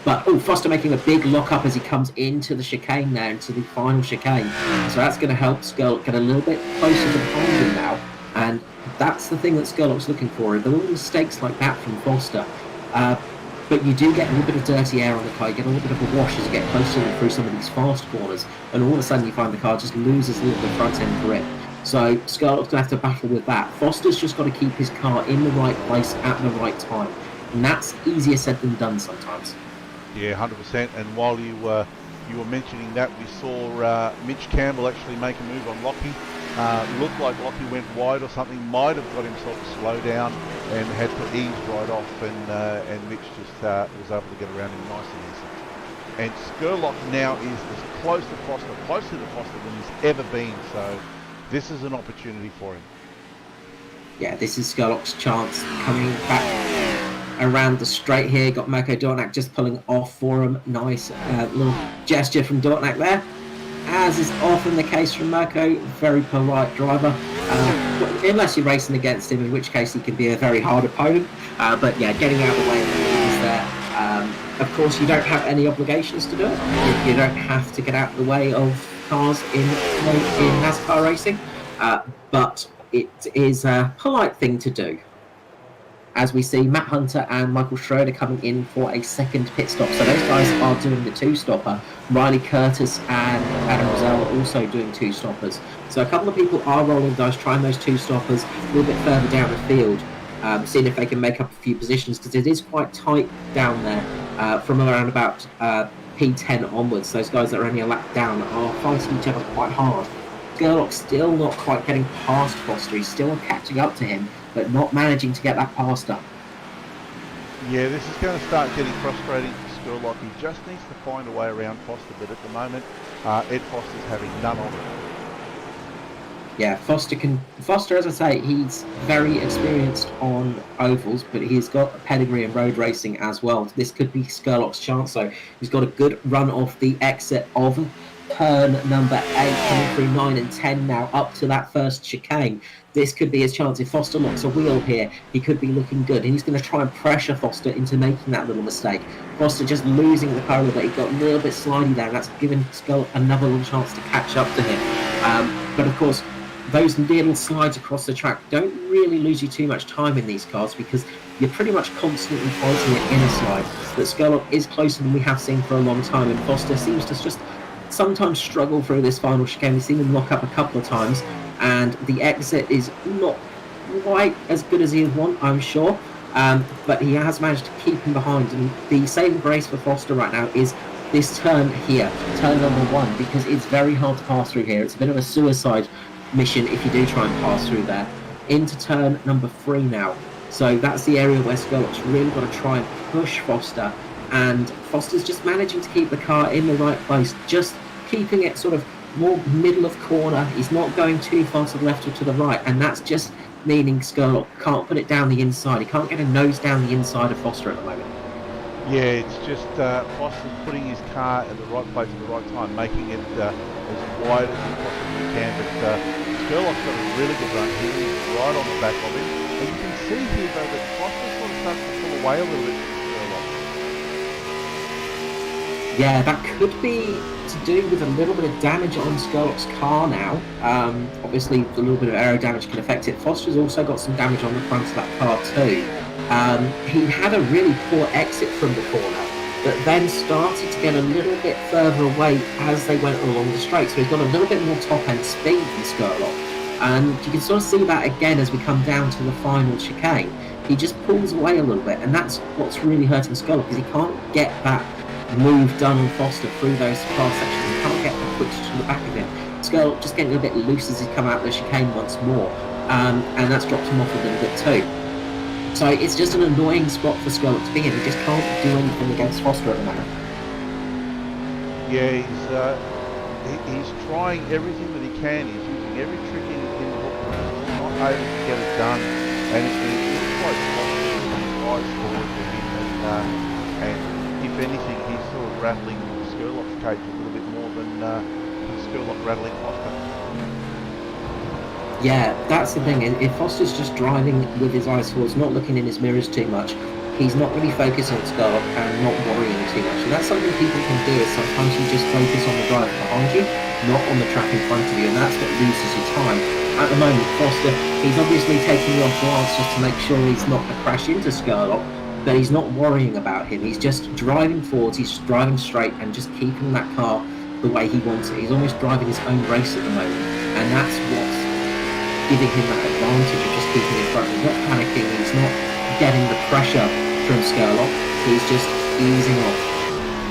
But Foster making a big lock up as he comes into the chicane there, into the final chicane. So that's going to help Skurlock get a little bit closer to behind him now. And that's the thing that Skurlock's looking for. There are little mistakes like that from Foster. But you do get a little bit of dirty air on the car, you get a little bit of a wash as you get closer through some of these fast corners, and all of a sudden you find the car just loses a little bit of front end grip. So Skurlock's going to have to battle with that. Foster's just got to keep his car in the right place at the right time, and that's easier said than done sometimes. Yeah, 100%. And while you were mentioning that, we saw Mitch Campbell actually make a move on Lockie. Looked like Lockie went wide or something, might have got himself a slow down and had to ease right off, and Mitch just was able to get around him nice and easy. And Skurlock now is as closer to Foster than he's ever been, so this is an opportunity for him. Yeah, this is Skurlock's chance coming back around the straight here. Got Mirko Dornak just pulling off for him. Nice little gesture from Dornak there. As is often the case from Mirko, very polite driver. Unless you're racing against him, in which case he can be a very hard opponent. But yeah, getting out of the way is there. Of course, you don't have any obligations to do it. You don't have to get out of the way of cars in NASCAR racing. But it is a polite thing to do. As we see Matt Hunter and Michael Schroeder coming in for a second pit stop. So those guys are doing the two-stopper. Riley Curtis and Adam Rosell are also doing two-stoppers. So a couple of people are rolling dice, trying those two-stoppers a little bit further down the field, seeing if they can make up a few positions, because it is quite tight down there from around about P10 onwards. Those guys that are only a lap down are fighting each other quite hard. Skurlock's still not quite getting past Foster. He's still catching up to him, but not managing to get that past up. Yeah, this is going to start getting frustrating for Skurlock. He just needs to find a way around Foster, but at the moment, Ed Foster's having none of it. Yeah, Foster, as I say, he's very experienced on ovals, but he's got a pedigree in road racing as well. This could be Skurlock's chance, so he's got a good run off the exit of turn number 8, coming through 9 and 10 now, up to that first chicane. This could be his chance. If Foster locks a wheel here, he could be looking good, and he's going to try and pressure Foster into making that little mistake. Foster just losing the car a little bit. He got a little bit slidey there, and that's given Skurlock another little chance to catch up to him. But of course, those little slides across the track don't really lose you too much time in these cars, because you're pretty much constantly fighting an inner slide. But Skurlock is closer than we have seen for a long time, and Foster seems to just sometimes struggle through this final chicane. We've seen him lock up a couple of times, and the exit is not quite as good as he would want, I'm sure, but he has managed to keep him behind. And the saving grace for Foster right now is this turn here, turn number 1, because it's very hard to pass through here. It's a bit of a suicide mission if you do try and pass through there. Into turn number 3 now, so that's the area where Skurlock's really got to try and push Foster, and Foster's just managing to keep the car in the right place, just keeping it sort of more middle of corner. He's not going too far to the left or to the right, and that's just meaning Skurlock can't put it down the inside. He can't get a nose down the inside of Foster at the moment. Yeah, it's just Foster's putting his car in the right place at the right time, making it as wide as he possibly can. But Skurlock's got a really good run here. He's right on the back of him. And you can see here, though, that Foster sort of starts to pull away a little bit from Skurlock. Yeah, that could be to do with a little bit of damage on Skurlock's car now. Obviously, a little bit of aero damage can affect it. Foster's also got some damage on the front of that car too. He had a really poor exit from the corner, but then started to get a little bit further away as they went along the straight. So he's got a little bit more top-end speed than Skurlock. And you can sort of see that again as we come down to the final chicane. He just pulls away a little bit, and that's what's really hurting Skurlock, because he can't get that move done on Foster through those fast sections. He can't get the push to the back of him. Skurlock just getting a bit loose as he's come out of the chicane once more, and that's dropped him off a little bit too. So it's just an annoying spot for Skurlock to be in. He just can't do anything against Foster at the moment. Yeah, he's trying everything that he can. He's using every trick in the book, but he's not able to get it done. And it looks like Foster's eyes forward to him, and if anything, he's sort of rattling Skurlock's cage a little bit more than Skurlock rattling Foster. Yeah, that's the thing. If Foster's just driving with his eyes forwards, not looking in his mirrors too much, he's not really focusing on Skurlock and not worrying too much. And that's something people can do, is sometimes you just focus on the driver behind you, not on the track in front of you, and that's what loses you time. At the moment, Foster, he's obviously taking the off glance just to make sure he's not going to crash into Skurlock, but he's not worrying about him. He's just driving forwards, he's driving straight and just keeping that car the way he wants it. He's almost driving his own race at the moment, and that's what's giving him that advantage of just keeping in front. He's not panicking, he's not getting the pressure from Skurlock, he's just easing off.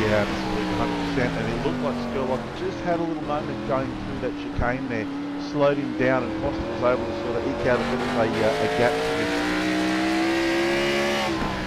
Yeah, absolutely, 100%. And it looked like Skurlock just had a little moment going through that chicane there. slowed him down, and Foster was able to sort of eke out a bit of a gap to him.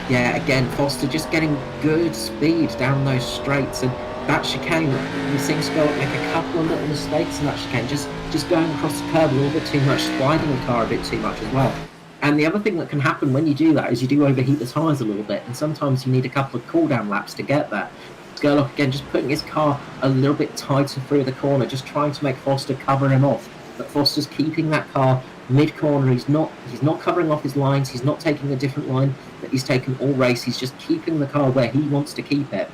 Yeah, again, Foster just getting good speed down those straights, and that chicane, we've seen Scarlett make a couple of little mistakes in that chicane, just going across the curb a little bit too much, sliding the car a bit too much as well. And the other thing that can happen when you do that is you do overheat the tyres a little bit, and sometimes you need a couple of cool-down laps to get there. Skurlock, again, just putting his car a little bit tighter through the corner, just trying to make Foster cover him off. But Foster's keeping that car mid-corner. He's not covering off his lines. He's not taking a different line that he's taken all race. He's just keeping the car where he wants to keep it.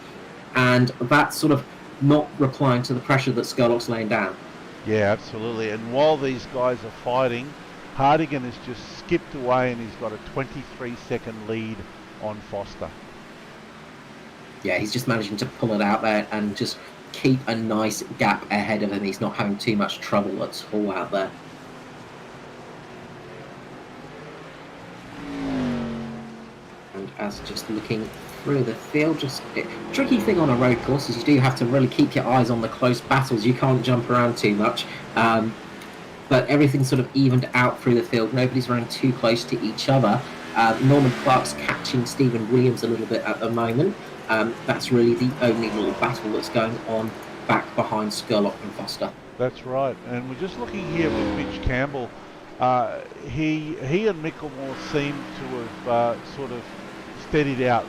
And that's sort of not replying to the pressure that Skurlock's laying down. Yeah, absolutely. And while these guys are fighting, Hardigan has just skipped away, and he's got a 23-second lead on Foster. Yeah, he's just managing to pull it out there and just keep a nice gap ahead of him. He's not having too much trouble at all out there. And as just looking through the field, just tricky thing on a road course is you do have to really keep your eyes on the close battles. You can't jump around too much. But everything's sort of evened out through the field. Nobody's running too close to each other. Norman Clark's catching Stephen Williams a little bit at the moment. That's really the only little battle that's going on back behind Skurlock and Foster. That's right. And we're just looking here with Mitch Campbell. He and Mickelmore seem to have sort of steadied out.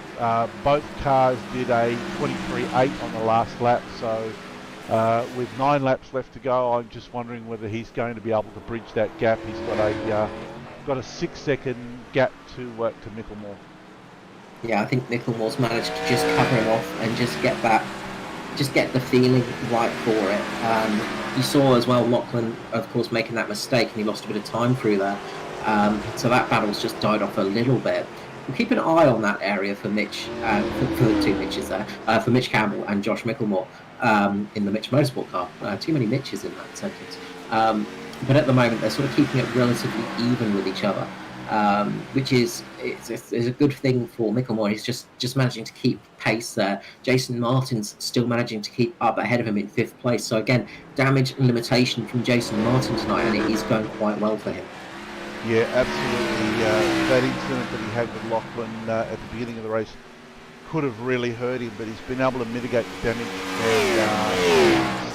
Both cars did a 23.8 on the last lap, so with 9 laps left to go, I'm just wondering whether he's going to be able to bridge that gap. He's got a 6-second gap to Mickelmore. Yeah, I think Mickelmore's managed to just cover him off and just get the feeling right for it. You saw as well Lachlan, of course, making that mistake, and he lost a bit of time through there. So that battle's just died off a little bit. We'll keep an eye on that area for Mitch, for the two Mitches there, for Mitch Campbell and Josh Mickelmore in the Mitch Motorsport car. Too many Mitches in that sentence. But at the moment, they're sort of keeping it relatively even with each other. Which is a good thing for Mickelmore. He's just managing to keep pace there. Jason Martin's still managing to keep up ahead of him in 5th place. So again, damage and limitation from Jason Martin tonight, and it is going quite well for him. Yeah, absolutely. That incident that he had with Lachlan at the beginning of the race could have really hurt him, but he's been able to mitigate the damage and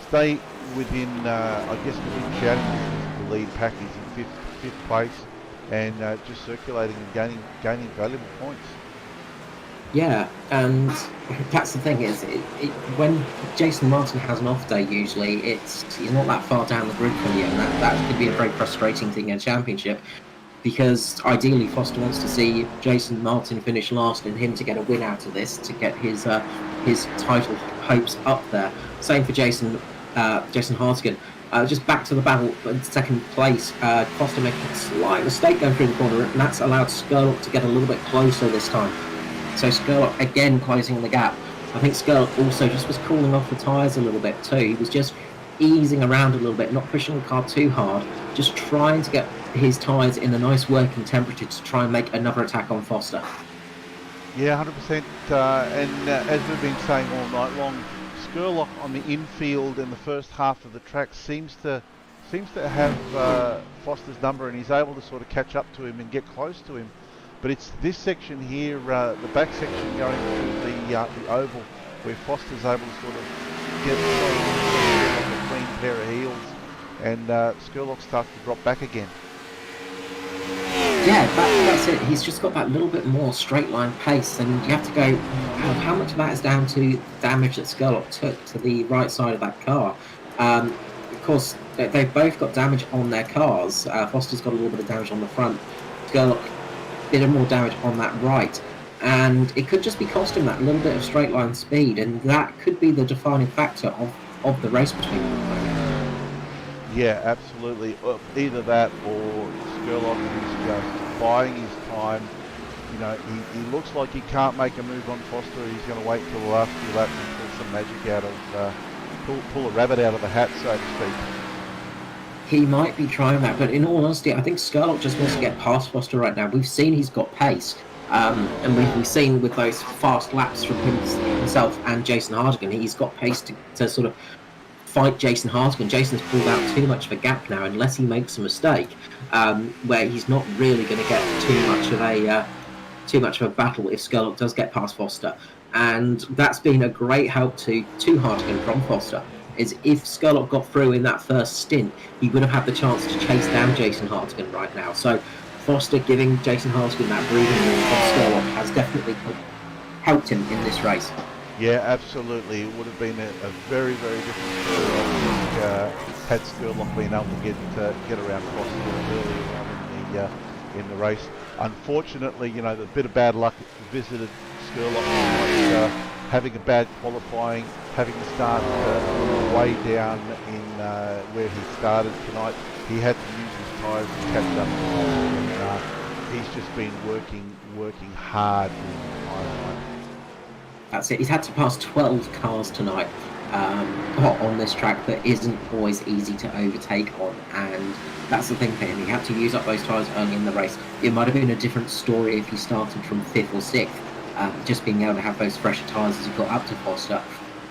stay within, within shouting distance of the lead pack. He's in 5th place and just circulating and gaining valuable points. Yeah, and that's the thing is, when Jason Martin has an off day, usually he's not that far down the grid from you, and that could be a very frustrating thing in a championship, because ideally Foster wants to see Jason Martin finish last and him to get a win out of this, to get his title hopes up there. Same for Jason Hartigan. Just back to the battle in 2nd place. Foster making a slight mistake going through the corner, and that's allowed Skurlock to get a little bit closer this time. So Skurlock again closing the gap. I think Skurlock also just was cooling off the tyres a little bit too. He was just easing around a little bit, not pushing the car too hard, just trying to get his tyres in a nice working temperature to try and make another attack on Foster. Yeah, 100%. And as we've been saying all night long, Skurlock on the infield in the first half of the track seems to have Foster's number, and he's able to sort of catch up to him and get close to him. But it's this section here, the back section going through the oval, where Foster's able to sort of get a clean pair of heels, and Skurlock starts to drop back again. Yeah, that's it. He's just got that little bit more straight line pace, and you have to go, how much of that is down to damage that Skurlock took to the right side of that car? Of course, they've both got damage on their cars. Foster's got a little bit of damage on the front. Skurlock a bit of more damage on that right, and it could just be costing that little bit of straight line speed, and that could be the defining factor of the race between them. Yeah, absolutely. Either that or Skurlock is just buying his time. You know, he looks like he can't make a move on Foster. He's going to wait till the last few laps and pull some magic out of, pull a rabbit out of the hat, so to speak. He might be trying that, but in all honesty, I think Skurlock just wants to get past Foster right now. We've seen he's got pace, and we've seen with those fast laps from himself and Jason Hartigan, he's got pace to sort of fight Jason Hartigan. Jason's pulled out too much of a gap now, unless he makes a mistake, where he's not really going to get too much of a battle if Skurlock does get past Foster. And that's been a great help to Hartigan from Foster. Is if Skurlock got through in that first stint, he would have had the chance to chase down Jason Hartigan right now. So Foster giving Jason Hartigan that breathing room of Skurlock has definitely helped him in this race. Yeah, absolutely. It would have been a very, very different story, I think, had Skurlock been able to get around Foster earlier on in the race. Unfortunately, you know, the bit of bad luck visited Skurlock tonight, having a bad qualifying, having to start way down in where he started tonight. He had to use his tyres to catch up, and he's just been working hard the entire time. That's it. He's had to pass 12 cars tonight on this track that isn't always easy to overtake on, and that's the thing for him. He had to use up those tyres early in the race. It might have been a different story if he started from 5th or 6th, just being able to have those fresher tyres as he got up to Foster.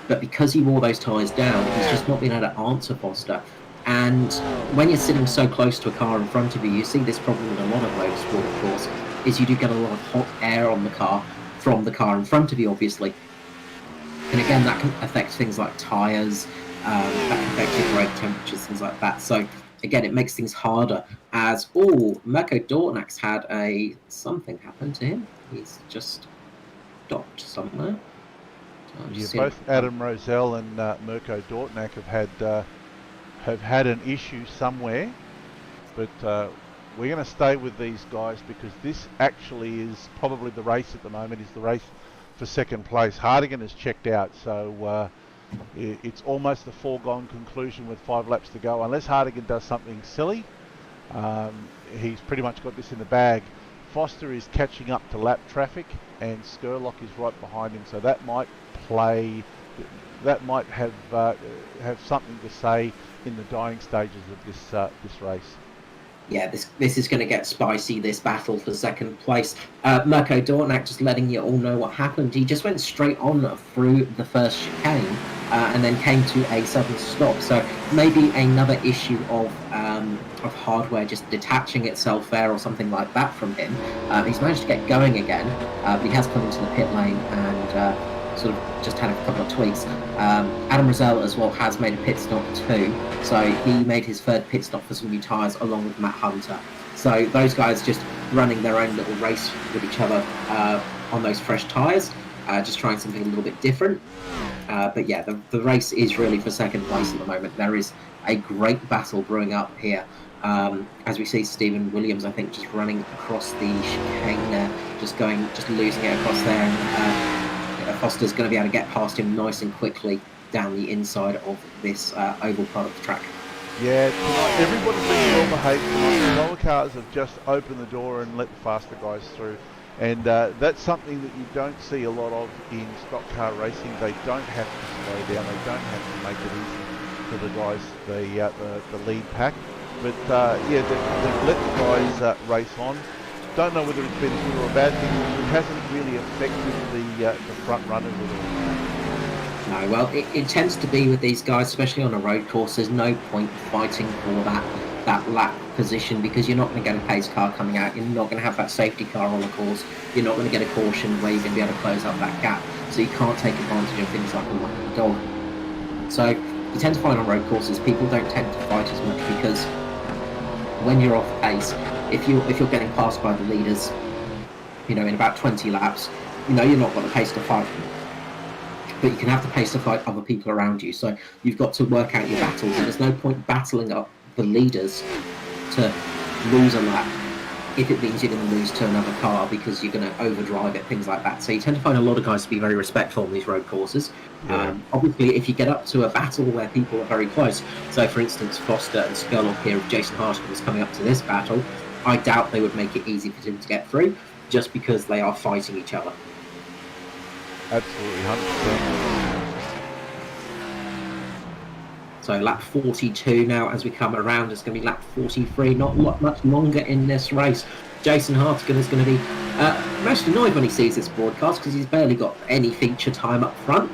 But because he wore those tyres down, he's just not been able to answer Foster. And when you're sitting so close to a car in front of you, you see this problem with a lot of motorsport, of course, is you do get a lot of hot air on the car from the car in front of you, obviously. And again, that can affect things like tyres, that can affect your brake temperatures, things like that. So again, it makes things harder. As Mirko Dortnak's had something happen to him. He's just stopped somewhere. So both Adam Rosell and Mirko Dortnak have had an issue somewhere, but we're going to stay with these guys because this actually is probably the race at the moment, is the race for second place. Hartigan has checked out, so it's almost a foregone conclusion with 5 laps to go. Unless Hartigan does something silly, he's pretty much got this in the bag. Foster is catching up to lap traffic, and Skurlock is right behind him, so that might have something to say in the dying stages of this race. Yeah, this is going to get spicy, this battle for second place. Mirko Dortnak, just letting you all know what happened. He just went straight on through the first chicane and then came to a sudden stop. So maybe another issue of hardware just detaching itself there or something like that from him. He's managed to get going again, but he has come into the pit lane and sort of just had a couple of tweaks. Adam Rosell as well has made a pit stop too, so he made his third pit stop for some new tyres along with Matt Hunter. So those guys just running their own little race with each other on those fresh tyres, just trying something a little bit different. But yeah, the race is really for second place at the moment. There is a great battle brewing up here. As we see Stephen Williams, I think, just running across the chicane there, just losing it across there, and Foster's going to be able to get past him nice and quickly down the inside of this oval part of the track. Yeah, tonight everybody's been well behaved tonight. The lower cars have just opened the door and let the faster guys through, and that's something that you don't see a lot of in stock car racing. They don't have to slow down, they don't have to make it easy for the guys, the lead pack. But yeah, they've let the guys race on. Don't know whether it's been a good or a bad thing. It hasn't really affected the front runners at all. No, well, it tends to be with these guys, especially on a road course. There's no point fighting for that lap position because you're not going to get a pace car coming out. You're not going to have that safety car on the course. You're not going to get a caution where you're going to be able to close up that gap. So you can't take advantage of things like a lucky dog. So you tend to find on road courses, people don't tend to fight as much because when you're off pace, if you're getting passed by the leaders, in about 20 laps, you're not got the pace to fight them. But you can have the pace to fight other people around you. So you've got to work out your battles, and there's no point battling up the leaders to lose a lap if it means you're going to lose to another car because you're going to overdrive it, things like that. So you tend to find a lot of guys to be very respectful on these road courses. Yeah. Obviously, if you get up to a battle where people are very close, so for instance, Foster and Skurlock here, if Jason Hartigan was coming up to this battle, I doubt they would make it easy for him to get through, just because they are fighting each other. Absolutely, 100%. So lap 42 now as we come around. It's going to be lap 43. Not much longer in this race. Jason Hartigan is going to be Most annoyed when he sees this broadcast because he's barely got any feature time up front.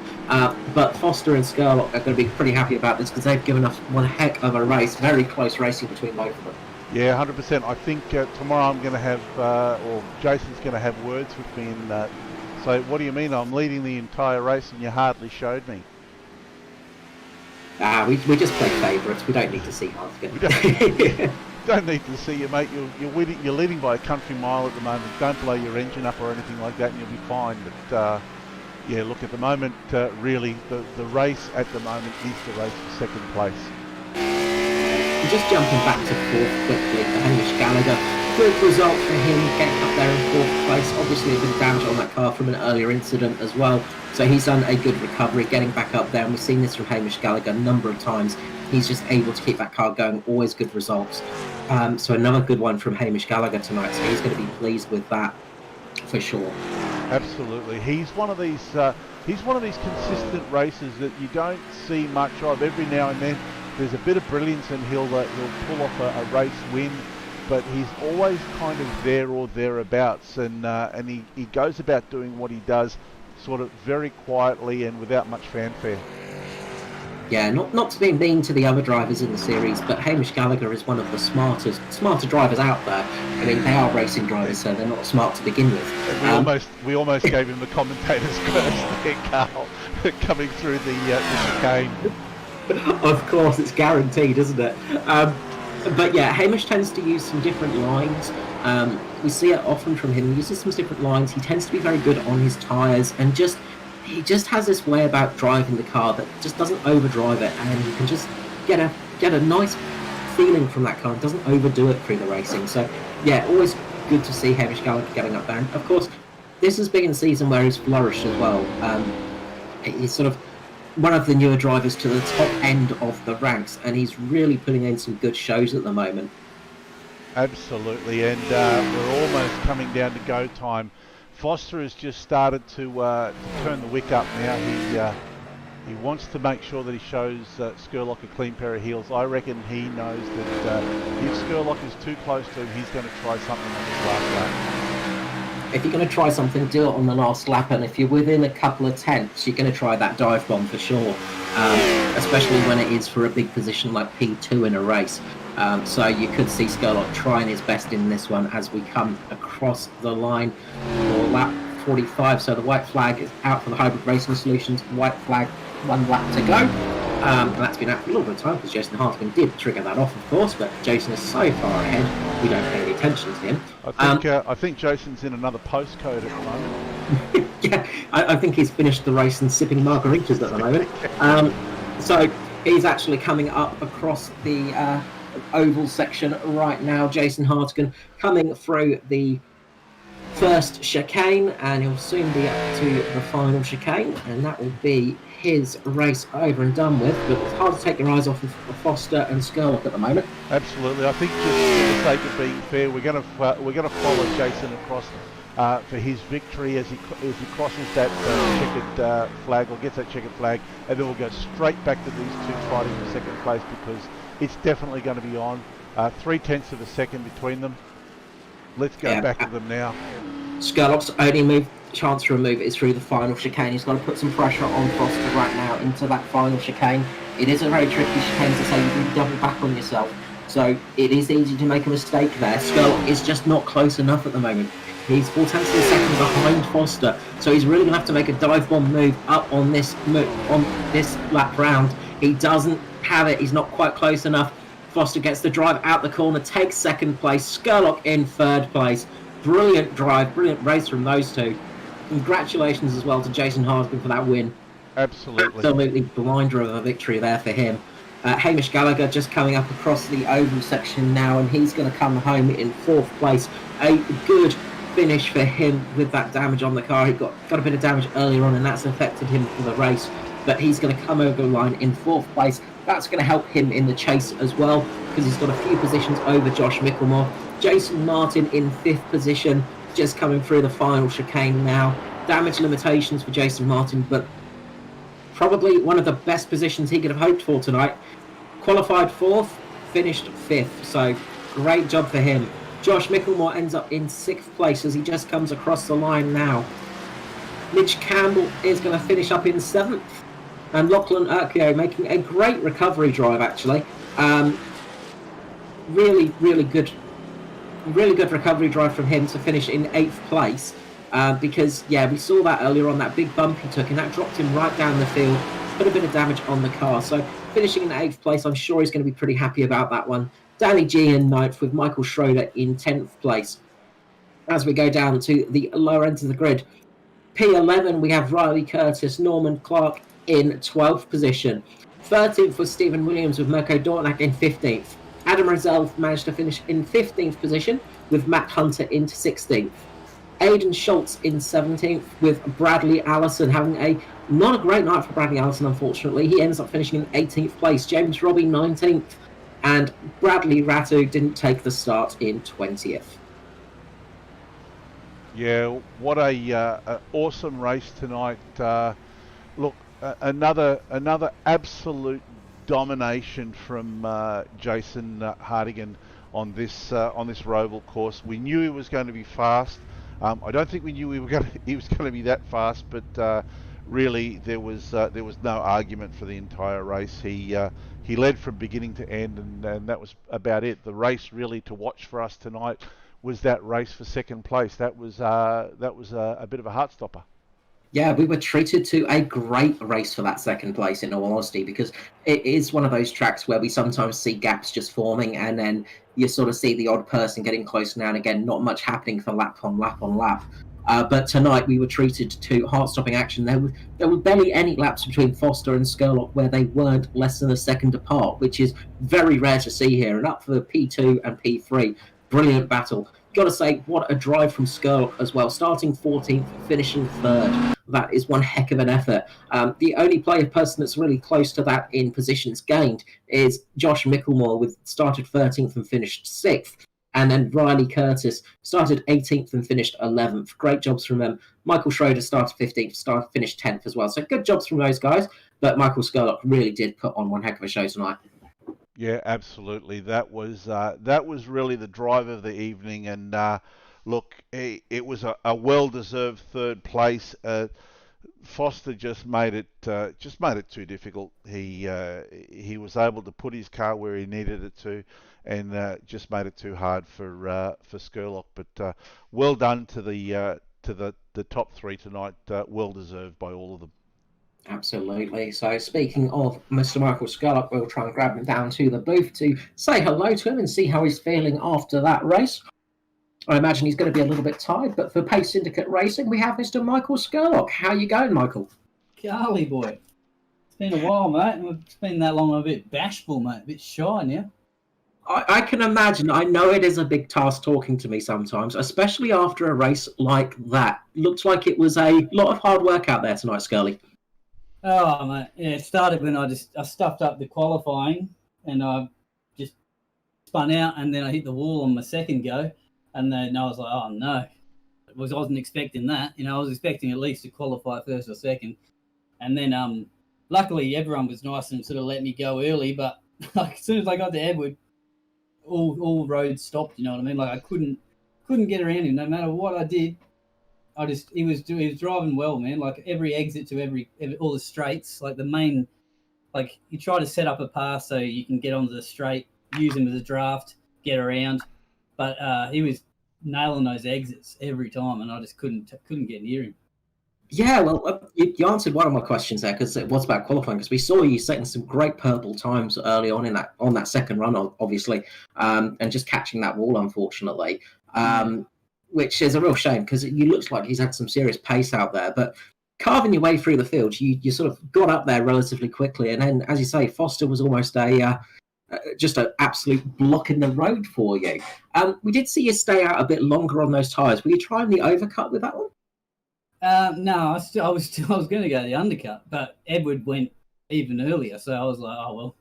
But Foster and Skurlock are going to be pretty happy about this because they've given us one heck of a race. Very close racing between both of them. Yeah, 100%. I think tomorrow I'm going to have, or Jason's going to have words with me and say, what do you mean I'm leading the entire race and you hardly showed me? We just play favourites. We don't need to see Hartigan. Don't need to see you, mate. You're leading by a country mile at the moment. Don't blow your engine up or anything like that and you'll be fine. But yeah, look, at the moment, really, the race at the moment is the race for second place. Just jumping back to fourth quickly for Hamish Gallagher. Good result for him, getting up there in fourth place. Obviously a bit of damage on that car from an earlier incident as well. So he's done a good recovery, getting back up there. And we've seen this from Hamish Gallagher a number of times. He's just able to keep that car going, always good results. So another good one from Hamish Gallagher tonight. So he's going to be pleased with that for sure. Absolutely. He's one of these consistent racers that you don't see much of. Every now and then there's a bit of brilliance and he'll pull off a race win, but he's always kind of there or thereabouts, and he goes about doing what he does sort of very quietly and without much fanfare. Yeah, not to be mean to the other drivers in the series, but Hamish Gallagher is one of the smarter drivers out there. I mean, they are racing drivers, so they're not smart to begin with. We almost gave him the commentator's curse there, Carl, coming through the chicane. Of course, it's guaranteed, isn't it? But yeah, Hamish tends to use some different lines. We see it often from him. He uses some different lines. He tends to be very good on his tyres, and he just has this way about driving the car that just doesn't overdrive it, and you can just get a nice feeling from that car and doesn't overdo it through the racing. So yeah, always good to see Hamish Gallagher getting up there. And of course, this has been a season where he's flourished as well. He's sort of one of the newer drivers to the top end of the ranks, and he's really putting in some good shows at the moment. Absolutely, and we're almost coming down to go time. Foster has just started to turn the wick up now. He wants to make sure that he shows Skurlock a clean pair of heels. I reckon he knows that if Skurlock is too close to him, he's going to try something on his last lap. If you're going to try something, do it on the last lap, and if you're within a couple of tenths, you're going to try that dive bomb for sure, especially when it is for a big position like P2 in a race. So you could see Skurlock trying his best in this one as we come across the line for lap 45. So the white flag is out for the Hybrid Racing Solutions. White flag, 1 lap to go. And that's been out for a little bit of time because Jason Hartigan did trigger that off, of course, but Jason is so far ahead, we don't pay any attention to him. I think Jason's in another postcode at the moment. Yeah, I think he's finished the race and sipping margaritas at the moment. So he's actually coming up across the oval section right now. Jason Hartigan coming through the first chicane, and he'll soon be up to the final chicane, and that will be his race over and done with. But it's hard to take your eyes off of Foster and Skurlock at the moment. Absolutely, I think just for the sake of being fair, we're going to follow Jason across for his victory as he crosses that checkered flag, or gets that checkered flag, and then we'll go straight back to these two fighting for second place, because it's definitely going to be on. 0.3 of a second between them. Let's go back to them now. Skurlock's only chance to remove it is through the final chicane. He's got to put some pressure on Foster right now into that final chicane. It is a very tricky chicane to say. You can double back on yourself. So it is easy to make a mistake there. Skurlock is just not close enough at the moment. He's 0.4 of a second behind Foster. So he's really going to have to make a dive bomb move up on this lap round. He doesn't have it. He's not quite close enough. Foster gets the drive out the corner, takes second place. Skurlock in third place. Brilliant drive, brilliant race from those two. Congratulations as well to Jason Hartigan for that win. Absolutely blinder of a victory there for him. Hamish Gallagher just coming up across the oval section now, and he's going to come home in fourth place. A good finish for him with that damage on the car. He got a bit of damage earlier on, and that's affected him for the race. But he's going to come over the line in fourth place. That's going to help him in the chase as well, because he's got a few positions over Josh Mickelmore. Jason Martin in fifth position, just coming through the final chicane now. Damage limitations for Jason Martin, but probably one of the best positions he could have hoped for tonight. Qualified fourth, finished fifth, so great job for him. Josh Micklemore ends up in 6th place as he just comes across the line now. Mitch Campbell is going to finish up in 7th. And Lachlan Urquio making a great recovery drive, actually. Really good recovery drive from him to finish in 8th place. Because, yeah, we saw that earlier on, that big bump he took, and that dropped him right down the field, put a bit of damage on the car. So finishing in 8th place, I'm sure he's going to be pretty happy about that one. Danny G in 9th with Michael Schroeder in 10th place. As we go down to the lower end of the grid, P11, we have Riley Curtis, Norman Clark in 12th position. 13th was Stephen Williams with Mirko Dornak in 15th. Adam Rozelle managed to finish in 15th position with Matt Hunter into 16th. Aidan Schultz in 17th with Bradley Allison having not a great night for Bradley Allison, unfortunately. He ends up finishing in 18th place. James Robbie 19th, and Bradley Ratu didn't take the start in 20th. Yeah, what a awesome race tonight. Look, another absolute domination from Jason Hardigan on this Roval course. We knew he was going to be fast. I don't think we knew he was going to be that fast, but really there was no argument for the entire race. He led from beginning to end, and that was about it. The race really to watch for us tonight was that race for second place. That was a bit of a heart stopper. Yeah, we were treated to a great race for that second place, in all honesty, because it is one of those tracks where we sometimes see gaps just forming, and then you sort of see the odd person getting close now and again, not much happening for lap on lap on lap. But tonight we were treated to heart-stopping action. There were barely any laps between Foster and Skurlock where they weren't less than a second apart, which is very rare to see here. And up for P2 and P3, brilliant battle. Got to say, what a drive from Skurlock as well, starting 14th, finishing 3rd. That is one heck of an effort. The only person that's really close to that in positions gained is Josh Micklemore, with started 13th and finished 6th. And then Riley Curtis started 18th and finished 11th. Great jobs from them. Michael Schroeder started 15th, finished 10th as well. So good jobs from those guys. But Michael Skurlock really did put on one heck of a show tonight. Yeah, absolutely. That was really the drive of the evening. And look, it was a well-deserved 3rd place. Foster just made it too difficult. He was able to put his car where he needed it to, and just made it too hard for Skurlock. But well done to the top 3 tonight. Well deserved by all of them. Absolutely. So speaking of Mr. Michael Skurlock, we'll try and grab him down to the booth to say hello to him and see how he's feeling after that race. I imagine he's going to be a little bit tired, but for Pace Syndicate Racing, we have Mr. Michael Skurlock. How you going, Michael? Golly boy. It's been a while, mate. It's been that long, I'm a bit bashful, mate. A bit shy now. I can imagine. I know it is a big task talking to me sometimes, especially after a race like that. Looks like it was a lot of hard work out there tonight, Skurly. Oh, mate. Yeah, it started when I stuffed up the qualifying and I just spun out, and then I hit the wall on my second go. And then I was like, oh, no. I wasn't expecting that. I was expecting at least to qualify first or second. And then luckily everyone was nice and sort of let me go early. But as soon as I got to Edward, all roads stopped, you know what I mean? Like I couldn't get around him no matter what I did. He was driving well, man. Like every exit to every all the straights, like the main, like you try to set up a pass so you can get onto the straight, use him as a draft, get around. But he was nailing those exits every time, and I just couldn't get near him. Yeah, well, you answered one of my questions there, because it was about qualifying, because we saw you setting some great purple times early on on that second run, obviously, and just catching that wall, unfortunately, which is a real shame, because it looks like he's had some serious pace out there. But carving your way through the field, you sort of got up there relatively quickly, and then, as you say, Foster was almost just an absolute block in the road for you. We did see you stay out a bit longer on those tyres. Were you trying the overcut with that one? No, I was going to go the undercut, but Edward went even earlier, so I was like, oh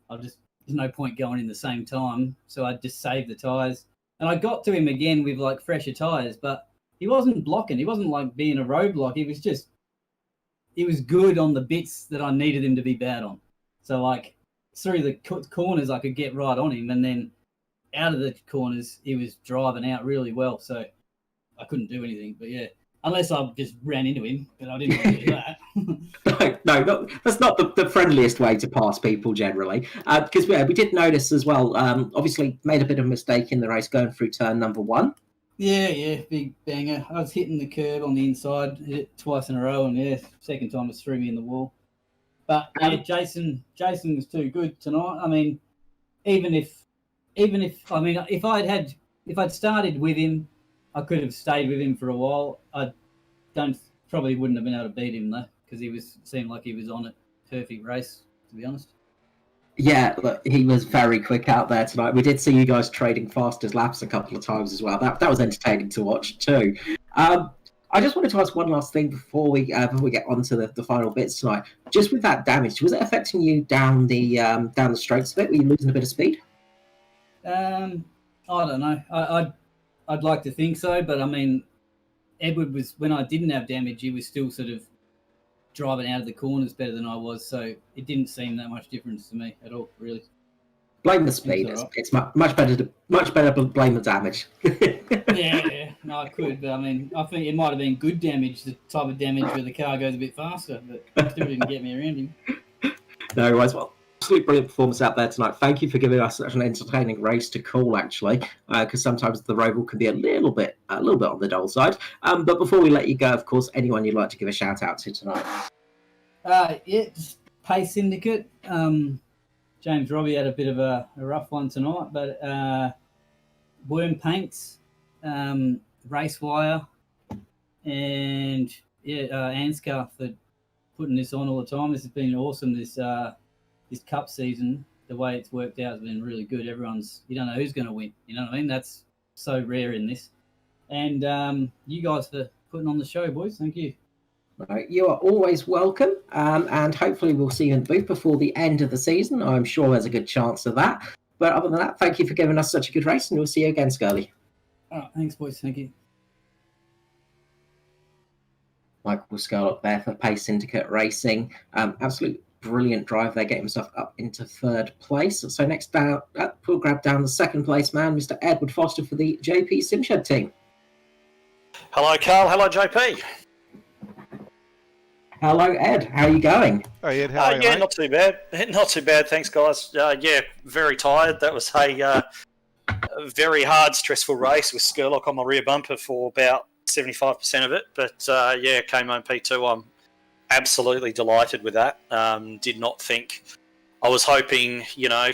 well, there's no point going in the same time, so I just saved the tyres, and I got to him again with like fresher tyres, but he wasn't blocking. He wasn't like being a roadblock. He was good on the bits that I needed him to be bad on. So like through the corners, I could get right on him, and then out of the corners, he was driving out really well. So I couldn't do anything. But yeah, unless I just ran into him, but I didn't want to do that. No, that's not the friendliest way to pass people generally. Because we did notice as well, obviously made a bit of a mistake in the race going through turn number 1. Yeah, big banger. I was hitting the curb on the inside, hit it twice in a row, and yeah, second time it threw me in the wall. But yeah, Jason was too good tonight. I mean, if I'd started with him, I could have stayed with him for a while. Probably wouldn't have been able to beat him though, because seemed like he was on a perfect race, to be honest. Yeah, look, he was very quick out there tonight. We did see you guys trading fastest laps a couple of times as well. That was entertaining to watch too. I just wanted to ask one last thing before we get on to the final bits tonight. Just with that damage, was it affecting you down the straights a bit? Were you losing a bit of speed? I don't know. I'd like to think so, but I mean, Edward was, when I didn't have damage, he was still sort of driving out of the corners better than I was, so it didn't seem that much difference to me at all, really. Blame the speed. It's much better to blame the damage. Yeah. No, I could, but I mean, I think it might have been good damage, the type of damage where the car goes a bit faster, but still didn't get me around him. No worries. Well, absolute brilliant performance out there tonight. Thank you for giving us such an entertaining race to call, actually, because sometimes the Roval can be a little bit on the dull side. But before we let you go, of course, anyone you'd like to give a shout out to tonight? Just Pace Syndicate. James Robbie had a bit of a rough one tonight, but Worm Paints, Racewire, and ANZCAR for putting this on all the time. This has been awesome. This cup season, the way it's worked out has been really good. You don't know who's going to win. You know what I mean? That's so rare in this. And you guys for putting on the show, boys. Thank you. You are always welcome, and hopefully we'll see you in the booth before the end of the season. I'm sure there's a good chance of that. But other than that, thank you for giving us such a good race, and we'll see you again, Scully. All right, thanks, boys. Thank you. Michael Scarlett there for Pace Syndicate Racing. Absolute brilliant drive there, getting himself up into third place. So next down, we'll grab down the second place man, Mr. Edward Foster for the JP Simshed team. Hello, Carl. Hello, JP. Hello, Ed. How are you going? Hey, Ed. How are you, yeah, mate? not too bad. Not too bad. Thanks, guys. Very tired. That was a very hard, stressful race with Skurlock on my rear bumper for about 75% of it. But came home P2. I'm absolutely delighted with that. Did not think. I was hoping,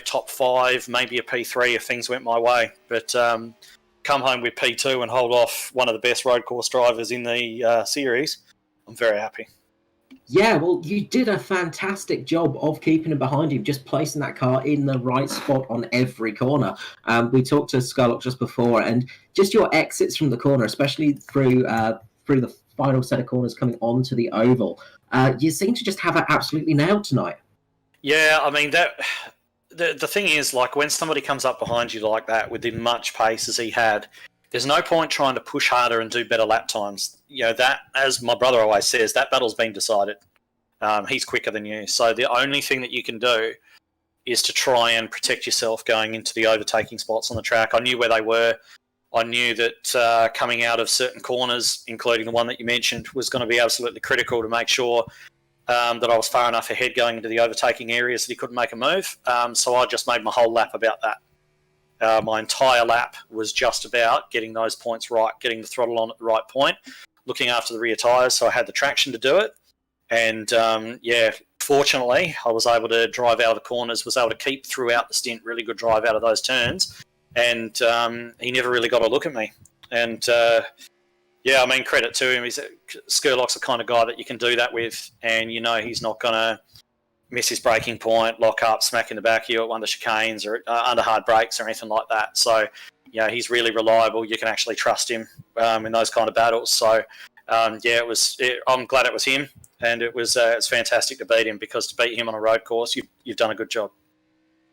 top 5, maybe a P3 if things went my way. But come home with P2 and hold off one of the best road course drivers in the series. I'm very happy. Yeah, well, you did a fantastic job of keeping him behind you, just placing that car in the right spot on every corner. We talked to Scarlett just before, and just your exits from the corner, especially through the final set of corners coming onto the oval, you seem to just have it absolutely nailed tonight. Yeah, I mean, the thing is, like, when somebody comes up behind you like that with as much pace as he had, there's no point trying to push harder and do better lap times. That, as my brother always says, that battle's been decided. He's quicker than you. So the only thing that you can do is to try and protect yourself going into the overtaking spots on the track. I knew where they were. I knew that coming out of certain corners, including the one that you mentioned, was going to be absolutely critical to make sure that I was far enough ahead going into the overtaking areas that he couldn't make a move. So I just made my whole lap about that. My entire lap was just about getting those points right, getting the throttle on at the right point, looking after the rear tyres, so I had the traction to do it. And, fortunately, I was able to drive out of the corners, was able to keep throughout the stint, really good drive out of those turns. And he never really got a look at me. And, credit to him. Skurlock's the kind of guy that you can do that with, and he's not going to miss his braking point, lock up, smack in the back of you at one of the chicanes or under hard brakes or anything like that. So, he's really reliable. You can actually trust him in those kind of battles. So, I'm glad it was him, and it's fantastic to beat him, because to beat him on a road course, you've done a good job.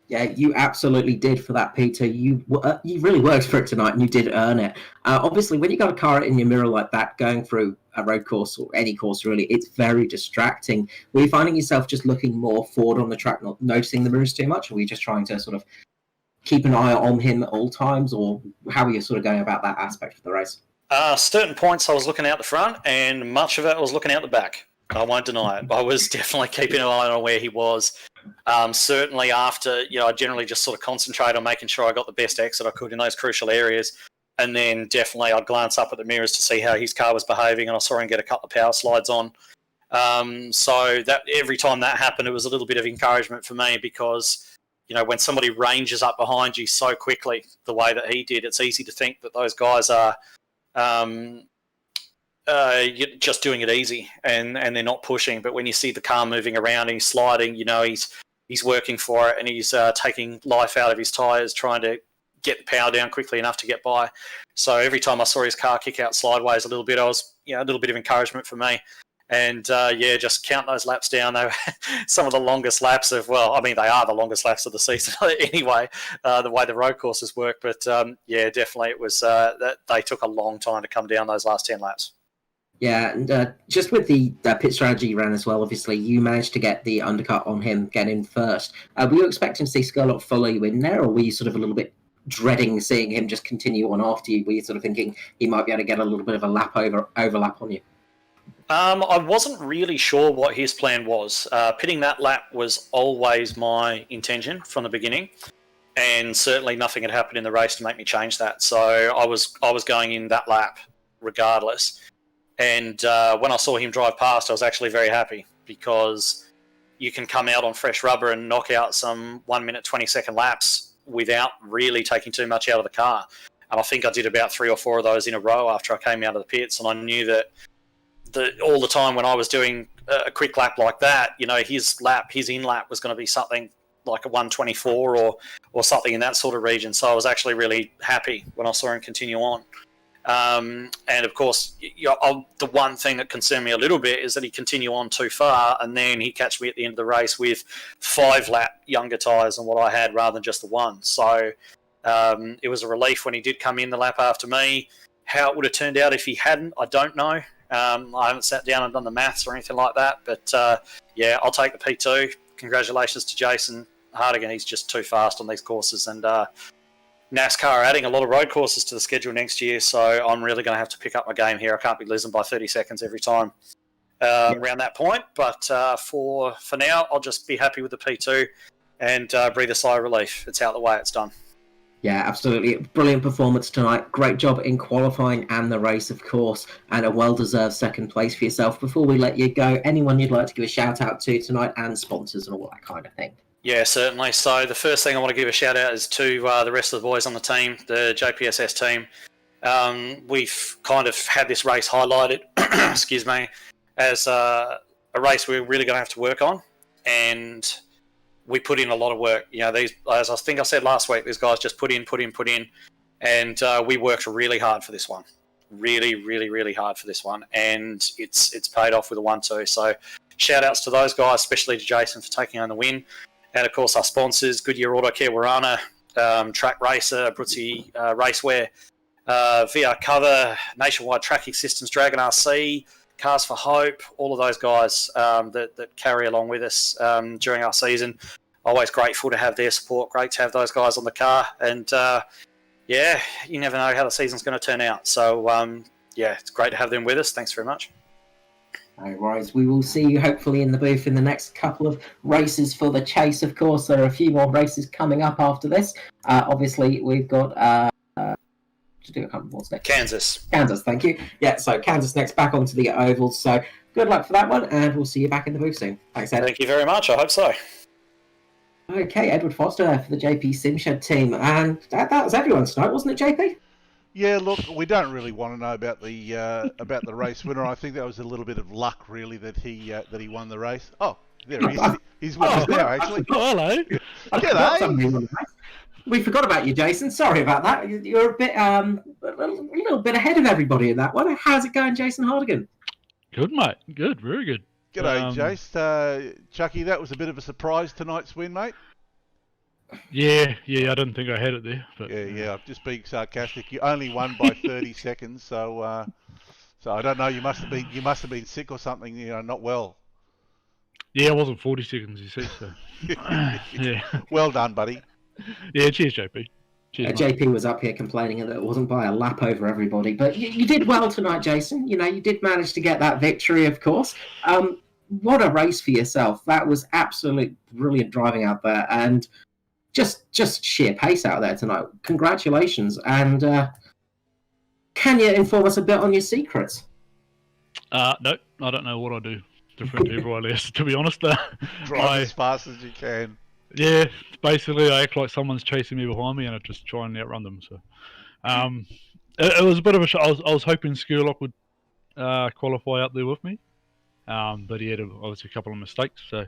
Yeah, you absolutely did for that, Peter. You really worked for it tonight, and you did earn it. Obviously, when you got a car in your mirror like that, going through a road course or any course really, it's very distracting. Were you finding yourself just looking more forward on the track, not noticing the mirrors too much, or were you just trying to sort of keep an eye on him at all times, or how are you sort of going about that aspect of the race? Certain points I was looking out the front, and much of it I was looking out the back. I won't deny it. I was definitely keeping an eye on where he was. Certainly after, I generally just sort of concentrate on making sure I got the best exit I could in those crucial areas. And then definitely I'd glance up at the mirrors to see how his car was behaving, and I saw him get a couple of power slides on. So that every time that happened, it was a little bit of encouragement for me, because, when somebody ranges up behind you so quickly the way that he did, it's easy to think that those guys are just doing it easy and they're not pushing. But when you see the car moving around and he's sliding, he's working for it, and he's taking life out of his tyres, trying to get the power down quickly enough to get by. So every time I saw his car kick out sideways a little bit, I was, a little bit of encouragement for me. And just count those laps down. They were some of the longest laps of, they are the longest laps of the season anyway, the way the road courses work. But definitely it was that they took a long time to come down those last 10 laps. Yeah, and just with the pit strategy you ran as well, obviously you managed to get the undercut on him, get in first. Were you expecting to see Skurlock follow you in there, or were you sort of a little bit dreading seeing him just continue on after you? Were you sort of thinking he might be able to get a little bit of a overlap on you? I wasn't really sure what his plan was. Pitting that lap was always my intention from the beginning, and certainly nothing had happened in the race to make me change that. So I was going in that lap regardless. And when I saw him drive past, I was actually very happy, because you can come out on fresh rubber and knock out some 1 minute, 20-second laps without really taking too much out of the car. And I think I did about 3 or 4 of those in a row after I came out of the pits, and I knew that all the time when I was doing a quick lap like that, his in lap was going to be something like a 124 or something in that sort of region. So I was actually really happy when I saw him continue on. And of course, the one thing that concerned me a little bit is that he continued on too far, and then he catch me at the end of the race with 5 lap younger tyres than what I had rather than just the one. So it was a relief when he did come in the lap after me. How it would have turned out if he hadn't, I don't know. I haven't sat down and done the maths or anything like that, but I'll take the P2. Congratulations to Jason Hardigan. He's just too fast on these courses, and NASCAR are adding a lot of road courses to the schedule next year, so I'm really going to have to pick up my game here. I can't be losing by 30 seconds every time around that point, but for now, I'll just be happy with the P2 and breathe a sigh of relief. It's out the way, it's done. Yeah, absolutely. Brilliant performance tonight. Great job in qualifying and the race, of course, and a well-deserved second place for yourself. Before we let you go, anyone you'd like to give a shout-out to tonight, and sponsors and all that kind of thing? Yeah, certainly. So the first thing I want to give a shout-out is to the rest of the boys on the team, the JPSS team. We've kind of had this race highlighted, excuse me, as a race we're really going to have to work on, and we put in a lot of work. These, as I think I said last week, these guys just put in, and we worked really hard for this one. Really, really, really hard for this one, and it's paid off with a 1-2. So shout outs to those guys, especially to Jason for taking on the win. And of course our sponsors, Goodyear Auto Care Warana, Track Racer, Abruzzi Racewear, VR Cover, Nationwide Tracking Systems, Dragon RC, Cars for Hope, all of those guys that carry along with us during our season. Always grateful to have their support. Great to have those guys on the car. And you never know how the season's going to turn out. So it's great to have them with us. Thanks very much. No worries. We will see you hopefully in the booth in the next couple of races for the chase. Of course, there are a few more races coming up after this. Obviously, we've got to do a couple more next. Kansas, thank you. Yeah, so Kansas next, back onto the ovals. So good luck for that one, and we'll see you back in the booth soon. Thanks, Ed. Thank you very much. I hope so. Okay, Edward Foster there for the JP Simshed team, and that was everyone tonight, wasn't it, JP? Yeah, look, we don't really want to know about the race winner. I think that was a little bit of luck, really, that he won the race. Oh, there he is. He's with us now, actually. Oh, hello. G'day. We forgot about you, Jason. Sorry about that. You're a little bit ahead of everybody in that one. How's it going, Jason Hardigan? Good, mate. Good, very good. G'day, Jace. Chucky, that was a bit of a surprise, tonight's win, mate. Yeah, I didn't think I had it there. But, yeah, I'm just being sarcastic. You only won by 30 seconds, so I don't know. You must have been sick or something. Not well. Yeah, it wasn't 40 seconds, you see. So. Yeah. Well done, buddy. Yeah, cheers, JP. Cheers, mate. JP was up here complaining that it wasn't by a lap over everybody, but you did well tonight, Jason. You know, you did manage to get that victory, of course. What a race for yourself. That was absolute brilliant driving out there, and just sheer pace out there tonight. Congratulations. And can you inform us a bit on your secrets? No, I don't know what I do different to everyone else, to be honest. Drive as fast as you can. Yeah, basically I act like someone's chasing me behind me and I just try and outrun them. So, it was a bit of a shock. I was hoping Skurlock would qualify up there with me, but he had obviously a couple of mistakes. So,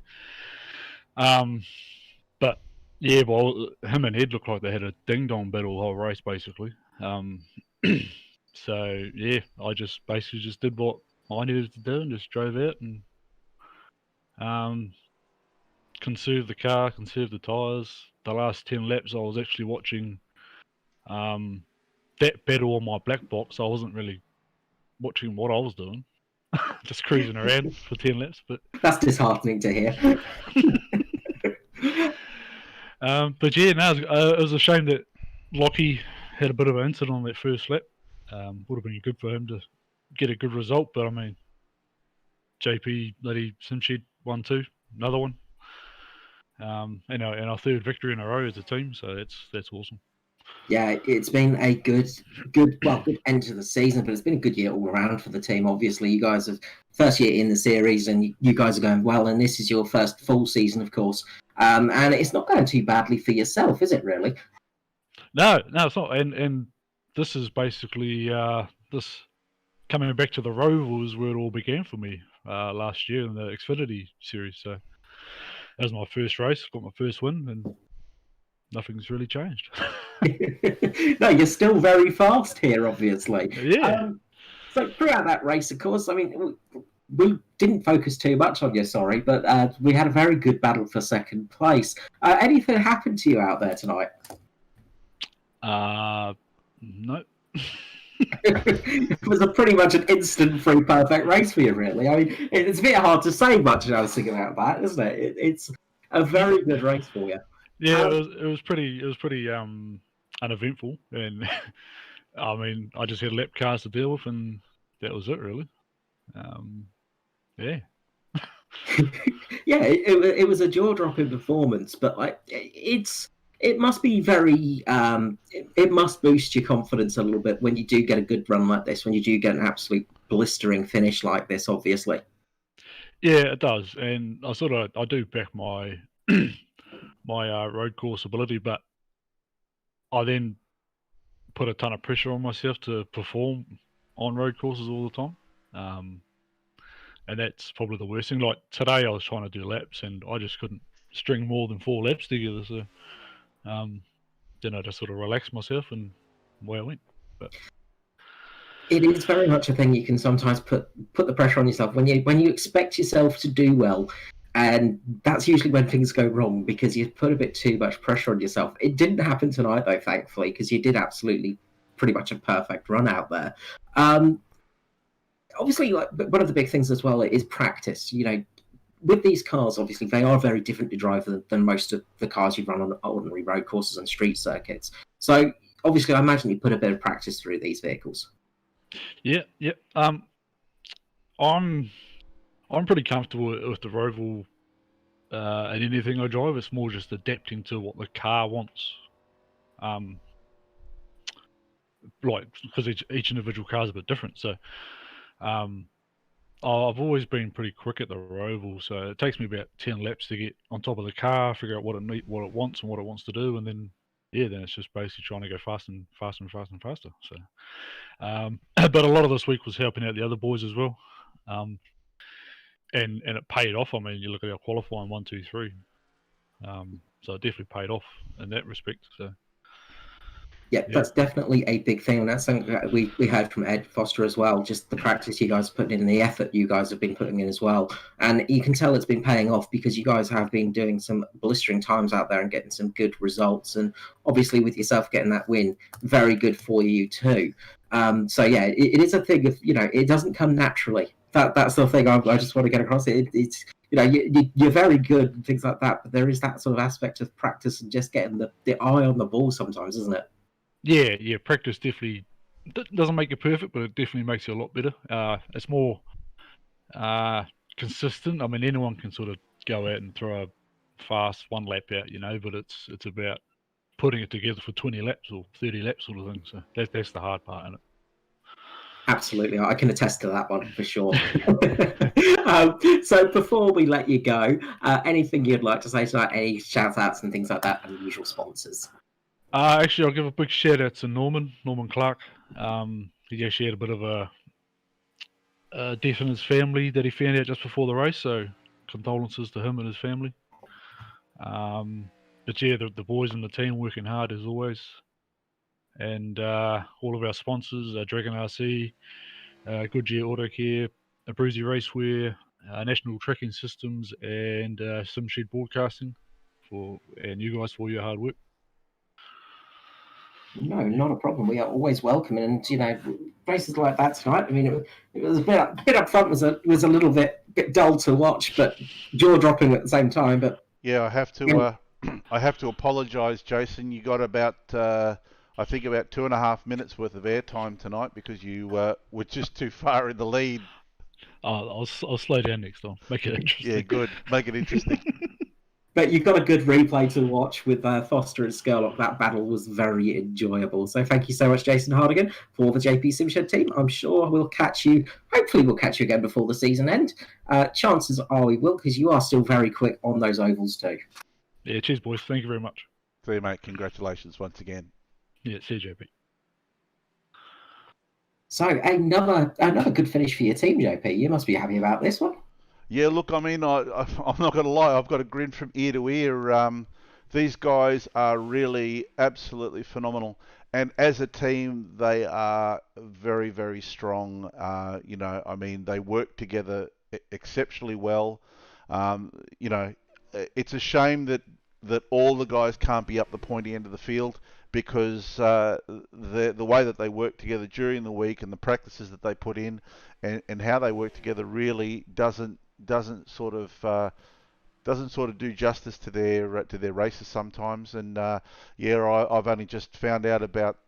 but yeah, well, him and Ed looked like they had a ding-dong battle the whole race, basically. So yeah, I just basically just did what I needed to do and just drove out and conserved the car, conserved the tyres. The last 10 laps I was actually watching that battle on my black box. I wasn't really watching what I was doing, just cruising around for 10 laps. But that's disheartening to hear. But yeah, no, it was a shame that Lockie had a bit of an incident on that first lap. Would have been good for him to get a good result, but I mean, JP bloody Simshed 1-2, another one, and our third victory in a row as a team, so that's awesome. Yeah, it's been a good end to the season, but it's been a good year all around for the team. Obviously, you guys have first year in the series, and you guys are going well, and this is your first full season, of course, and it's not going too badly for yourself, is it? Really? No, it's not, and this is basically this coming back to the Rovers where it all began for me last year in the Xfinity series. So that was my first race, got my first win, and nothing's really changed. No, you're still very fast here, obviously. Yeah. So throughout that race, of course, I mean, we didn't focus too much on you, sorry, but we had a very good battle for second place. Anything happened to you out there tonight? No. It was pretty much an instant free perfect race for you, really. I mean, it's a bit hard to say much when I was thinking about that, isn't it? It's a very good race for you. Yeah, it was pretty uneventful, and I mean, I just had lap cars to deal with, and that was it, really. Yeah. Yeah, it was a jaw-dropping performance, but like it must be very it must boost your confidence a little bit when you do get a good run like this, when you do get an absolute blistering finish like this, obviously. Yeah, it does, and I do back my my road course ability, but I then put a ton of pressure on myself to perform on road courses all the time, and that's probably the worst thing. Like today, I was trying to do laps, and I just couldn't string more than 4 laps together. So then I just sort of relaxed myself, and away I went. But it is very much a thing you can sometimes put the pressure on yourself when you expect yourself to do well, and that's usually when things go wrong because you put a bit too much pressure on yourself. It didn't happen tonight though, thankfully, because you did absolutely pretty much a perfect run out there. Obviously, like one of the big things as well is practice. You know, with these cars, obviously they are very different to drive than most of the cars you run on ordinary road courses and street circuits. So obviously, I imagine you put a bit of practice through these vehicles. Yeah. I'm pretty comfortable with the Roval and anything I drive. It's more just adapting to what the car wants. Like because each individual car is a bit different. So I've always been pretty quick at the Roval, so it takes me about 10 laps to get on top of the car, figure out what it wants and what it wants to do, and then it's just basically trying to go faster. So, but a lot of this week was helping out the other boys as well, and it paid off. I mean, you look at our qualifying 1, 2, 3, so it definitely paid off in that respect. So. Yeah, that's definitely a big thing, and that's something that we heard from Ed Foster as well, just the practice you guys are putting in and the effort you guys have been putting in as well. And you can tell it's been paying off because you guys have been doing some blistering times out there and getting some good results. And obviously with yourself getting that win, very good for you too. So yeah, it is a thing of, it doesn't come naturally. that's the thing I just want to get across. It's you're very good and things like that, but there is that sort of aspect of practice and just getting the eye on the ball sometimes, isn't it? Yeah. Practice definitely doesn't make you perfect, but it definitely makes you a lot better. It's more consistent. I mean, anyone can sort of go out and throw a fast one lap out, but it's about putting it together for 20 laps or 30 laps sort of thing. So that's the hard part in it. Absolutely, I can attest to that one for sure. So before we let you go, anything you'd like to say tonight? Any shout outs and things like that, and usual sponsors? Actually, I'll give a big shout out to Norman Clark. He actually had a bit of a death in his family that he found out just before the race, so condolences to him and his family. But yeah, the boys in the team working hard as always. And all of our sponsors, Dragon RC, Goodyear Auto Care, Abruzzi Racewear, National Tracking Systems, and SimShed Broadcasting, and you guys for your hard work. No, not a problem. We are always welcome, and races like that tonight. I mean, it was a bit up front. Was a little bit dull to watch, but jaw dropping at the same time. But yeah, I have to I have to apologise, Jason. You got about I think about 2.5 minutes worth of airtime tonight because you were just too far in the lead. I'll slow down next time. Make it interesting. Yeah, good. Make it interesting. But you've got a good replay to watch with Foster and Skurlock. That battle was very enjoyable. So thank you so much, Jason Hardigan, for the JP SimShed team. I'm sure hopefully we'll catch you again before the season end. Chances are we will, because you are still very quick on those ovals too. Yeah, cheers, boys. Thank you very much. See you, mate. Congratulations once again. Yeah, see you, JP. So another good finish for your team, JP. You must be happy about this one. Yeah, look, I mean, I'm not going to lie. I've got a grin from ear to ear. These guys are really absolutely phenomenal. And as a team, they are very, very strong. I mean, they work together exceptionally well. It's a shame that all the guys can't be up the pointy end of the field because the way that they work together during the week and the practices that they put in and how they work together really doesn't sort of do justice to their races sometimes. And I've only just found out about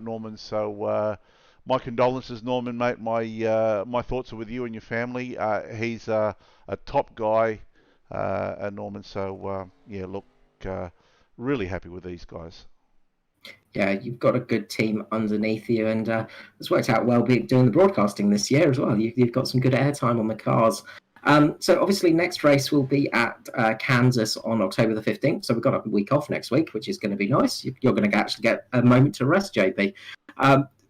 Norman, so my condolences, Norman, mate. My thoughts are with you and your family. He's a top guy, Norman. So really happy with these guys. Yeah, you've got a good team underneath you, and it's worked out well doing the broadcasting this year as well. You've got some good airtime on the cars. So obviously next race will be at Kansas on October the 15th. So we've got a week off next week, which is going to be nice. You're going to actually get a moment to rest, JP.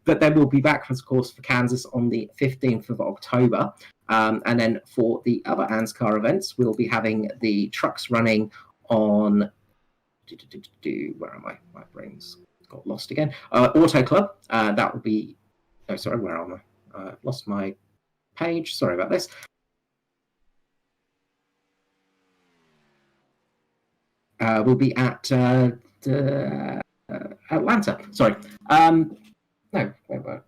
But then we'll be back, of course, for Kansas on the 15th of October. And then for the other ANZCAR events, we'll be having the trucks running on... Where am I? My brain's got lost again. Auto Club. That will be... Oh, sorry, where am I? Lost my page. Sorry about this. We'll be at Atlanta. Sorry. No, wait.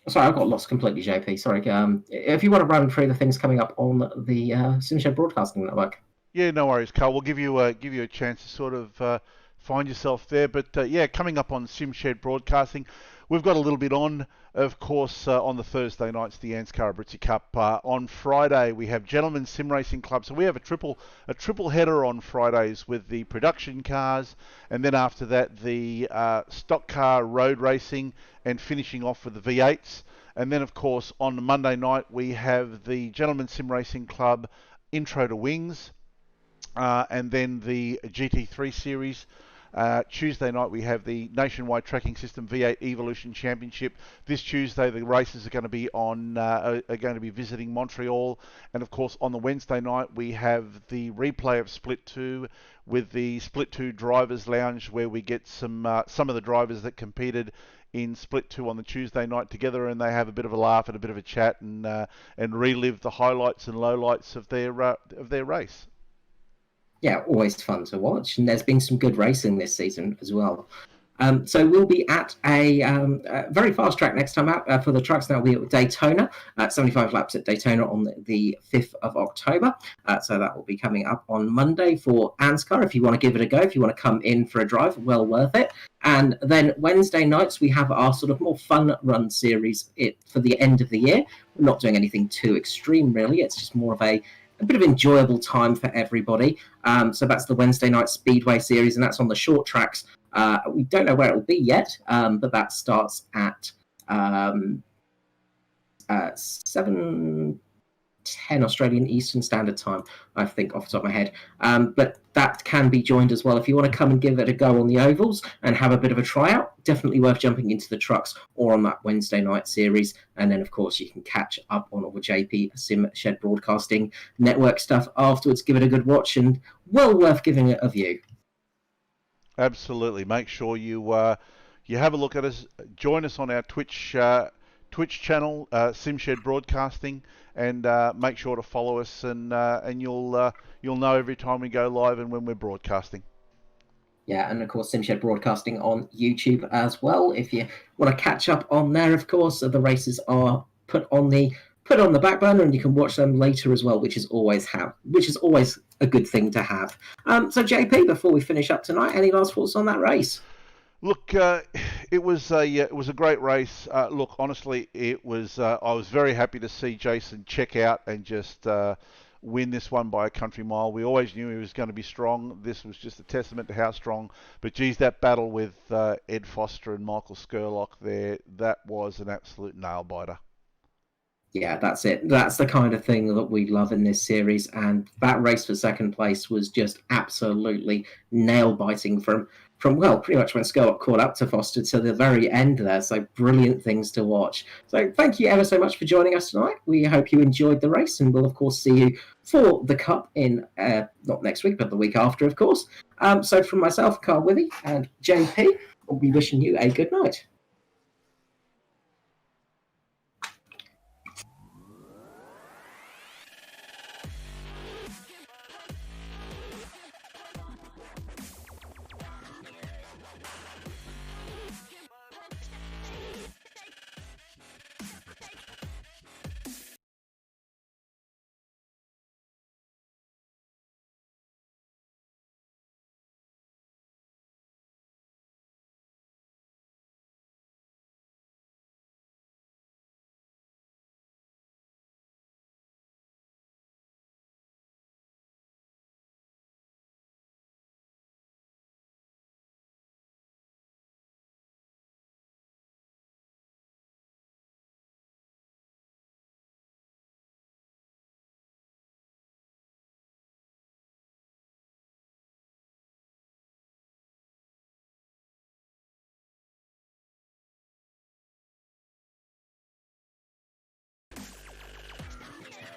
Sorry, I got lost completely, JP. Sorry. If you want to run through the things coming up on the SimShed Broadcasting Network. Yeah, no worries, Carl. We'll give you a chance to sort of find yourself there. But coming up on SimShed Broadcasting, we've got a little bit on. Of course, on the Thursday nights, the ANZCAR Abruzzi Cup. On Friday, we have Gentlemen Sim Racing Club. So we have a triple header on Fridays with the production cars, and then after that, the stock car road racing, and finishing off with the V8s. And then, of course, on the Monday night, we have the Gentlemen Sim Racing Club Intro to Wings. And then the GT3 series. Tuesday night we have the Nationwide Tracking System V8 Evolution Championship. This Tuesday the races are going to be visiting Montreal, and of course on the Wednesday night we have the replay of Split 2 with the Split 2 Drivers Lounge, where we get some of the drivers that competed in Split 2 on the Tuesday night together, and they have a bit of a laugh and a bit of a chat and relive the highlights and lowlights of their race. Yeah, always fun to watch, and there's been some good racing this season as well. So we'll be at a very fast track next time out for the trucks. That'll be at Daytona, 75 laps at Daytona on the 5th of October. So that will be coming up on Monday for ANZCAR. If you want to give it a go, if you want to come in for a drive, well worth it. And then Wednesday nights, we have our sort of more fun run series for the end of the year. We're not doing anything too extreme, really. It's just more of a bit of enjoyable time for everybody. So that's the Wednesday night Speedway series, and that's on the short tracks. We don't know where it will be yet, but that starts at 7:10 Australian Eastern Standard Time, I think, off the top of my head. But that can be joined as well. If you want to come and give it a go on the ovals and have a bit of a tryout, definitely worth jumping into the trucks or on that Wednesday night series. And then, of course, you can catch up on all the JP Sim Shed Broadcasting Network stuff afterwards. Give it a good watch and well worth giving it a view. Absolutely. Make sure you have a look at us. Join us on our Twitch channel, SimShed Broadcasting, and make sure to follow us, and you'll know every time we go live and when we're broadcasting. Yeah, and of course, SimShed Broadcasting on YouTube as well. If you want to catch up on there, of course, the races are put on the back burner, and you can watch them later as well, which is always a good thing to have. So, JP, before we finish up tonight, any last thoughts on that race? Look, it was a great race. Look, honestly, it was. I was very happy to see Jason check out and just win this one by a country mile. We always knew he was going to be strong. This was just a testament to how strong. But geez, that battle with Ed Foster and Michael Skurlock there, that was an absolute nail biter. Yeah, that's it. That's the kind of thing that we love in this series, and that race for second place was just absolutely nail-biting from well, pretty much when Skurlock caught up to Foster to the very end there. So brilliant things to watch. So thank you ever so much for joining us tonight. We hope you enjoyed the race, and we'll of course see you for the Cup in not next week, but the week after, of course. So from myself, Carl Withy, and JP, we'll be wishing you a good night.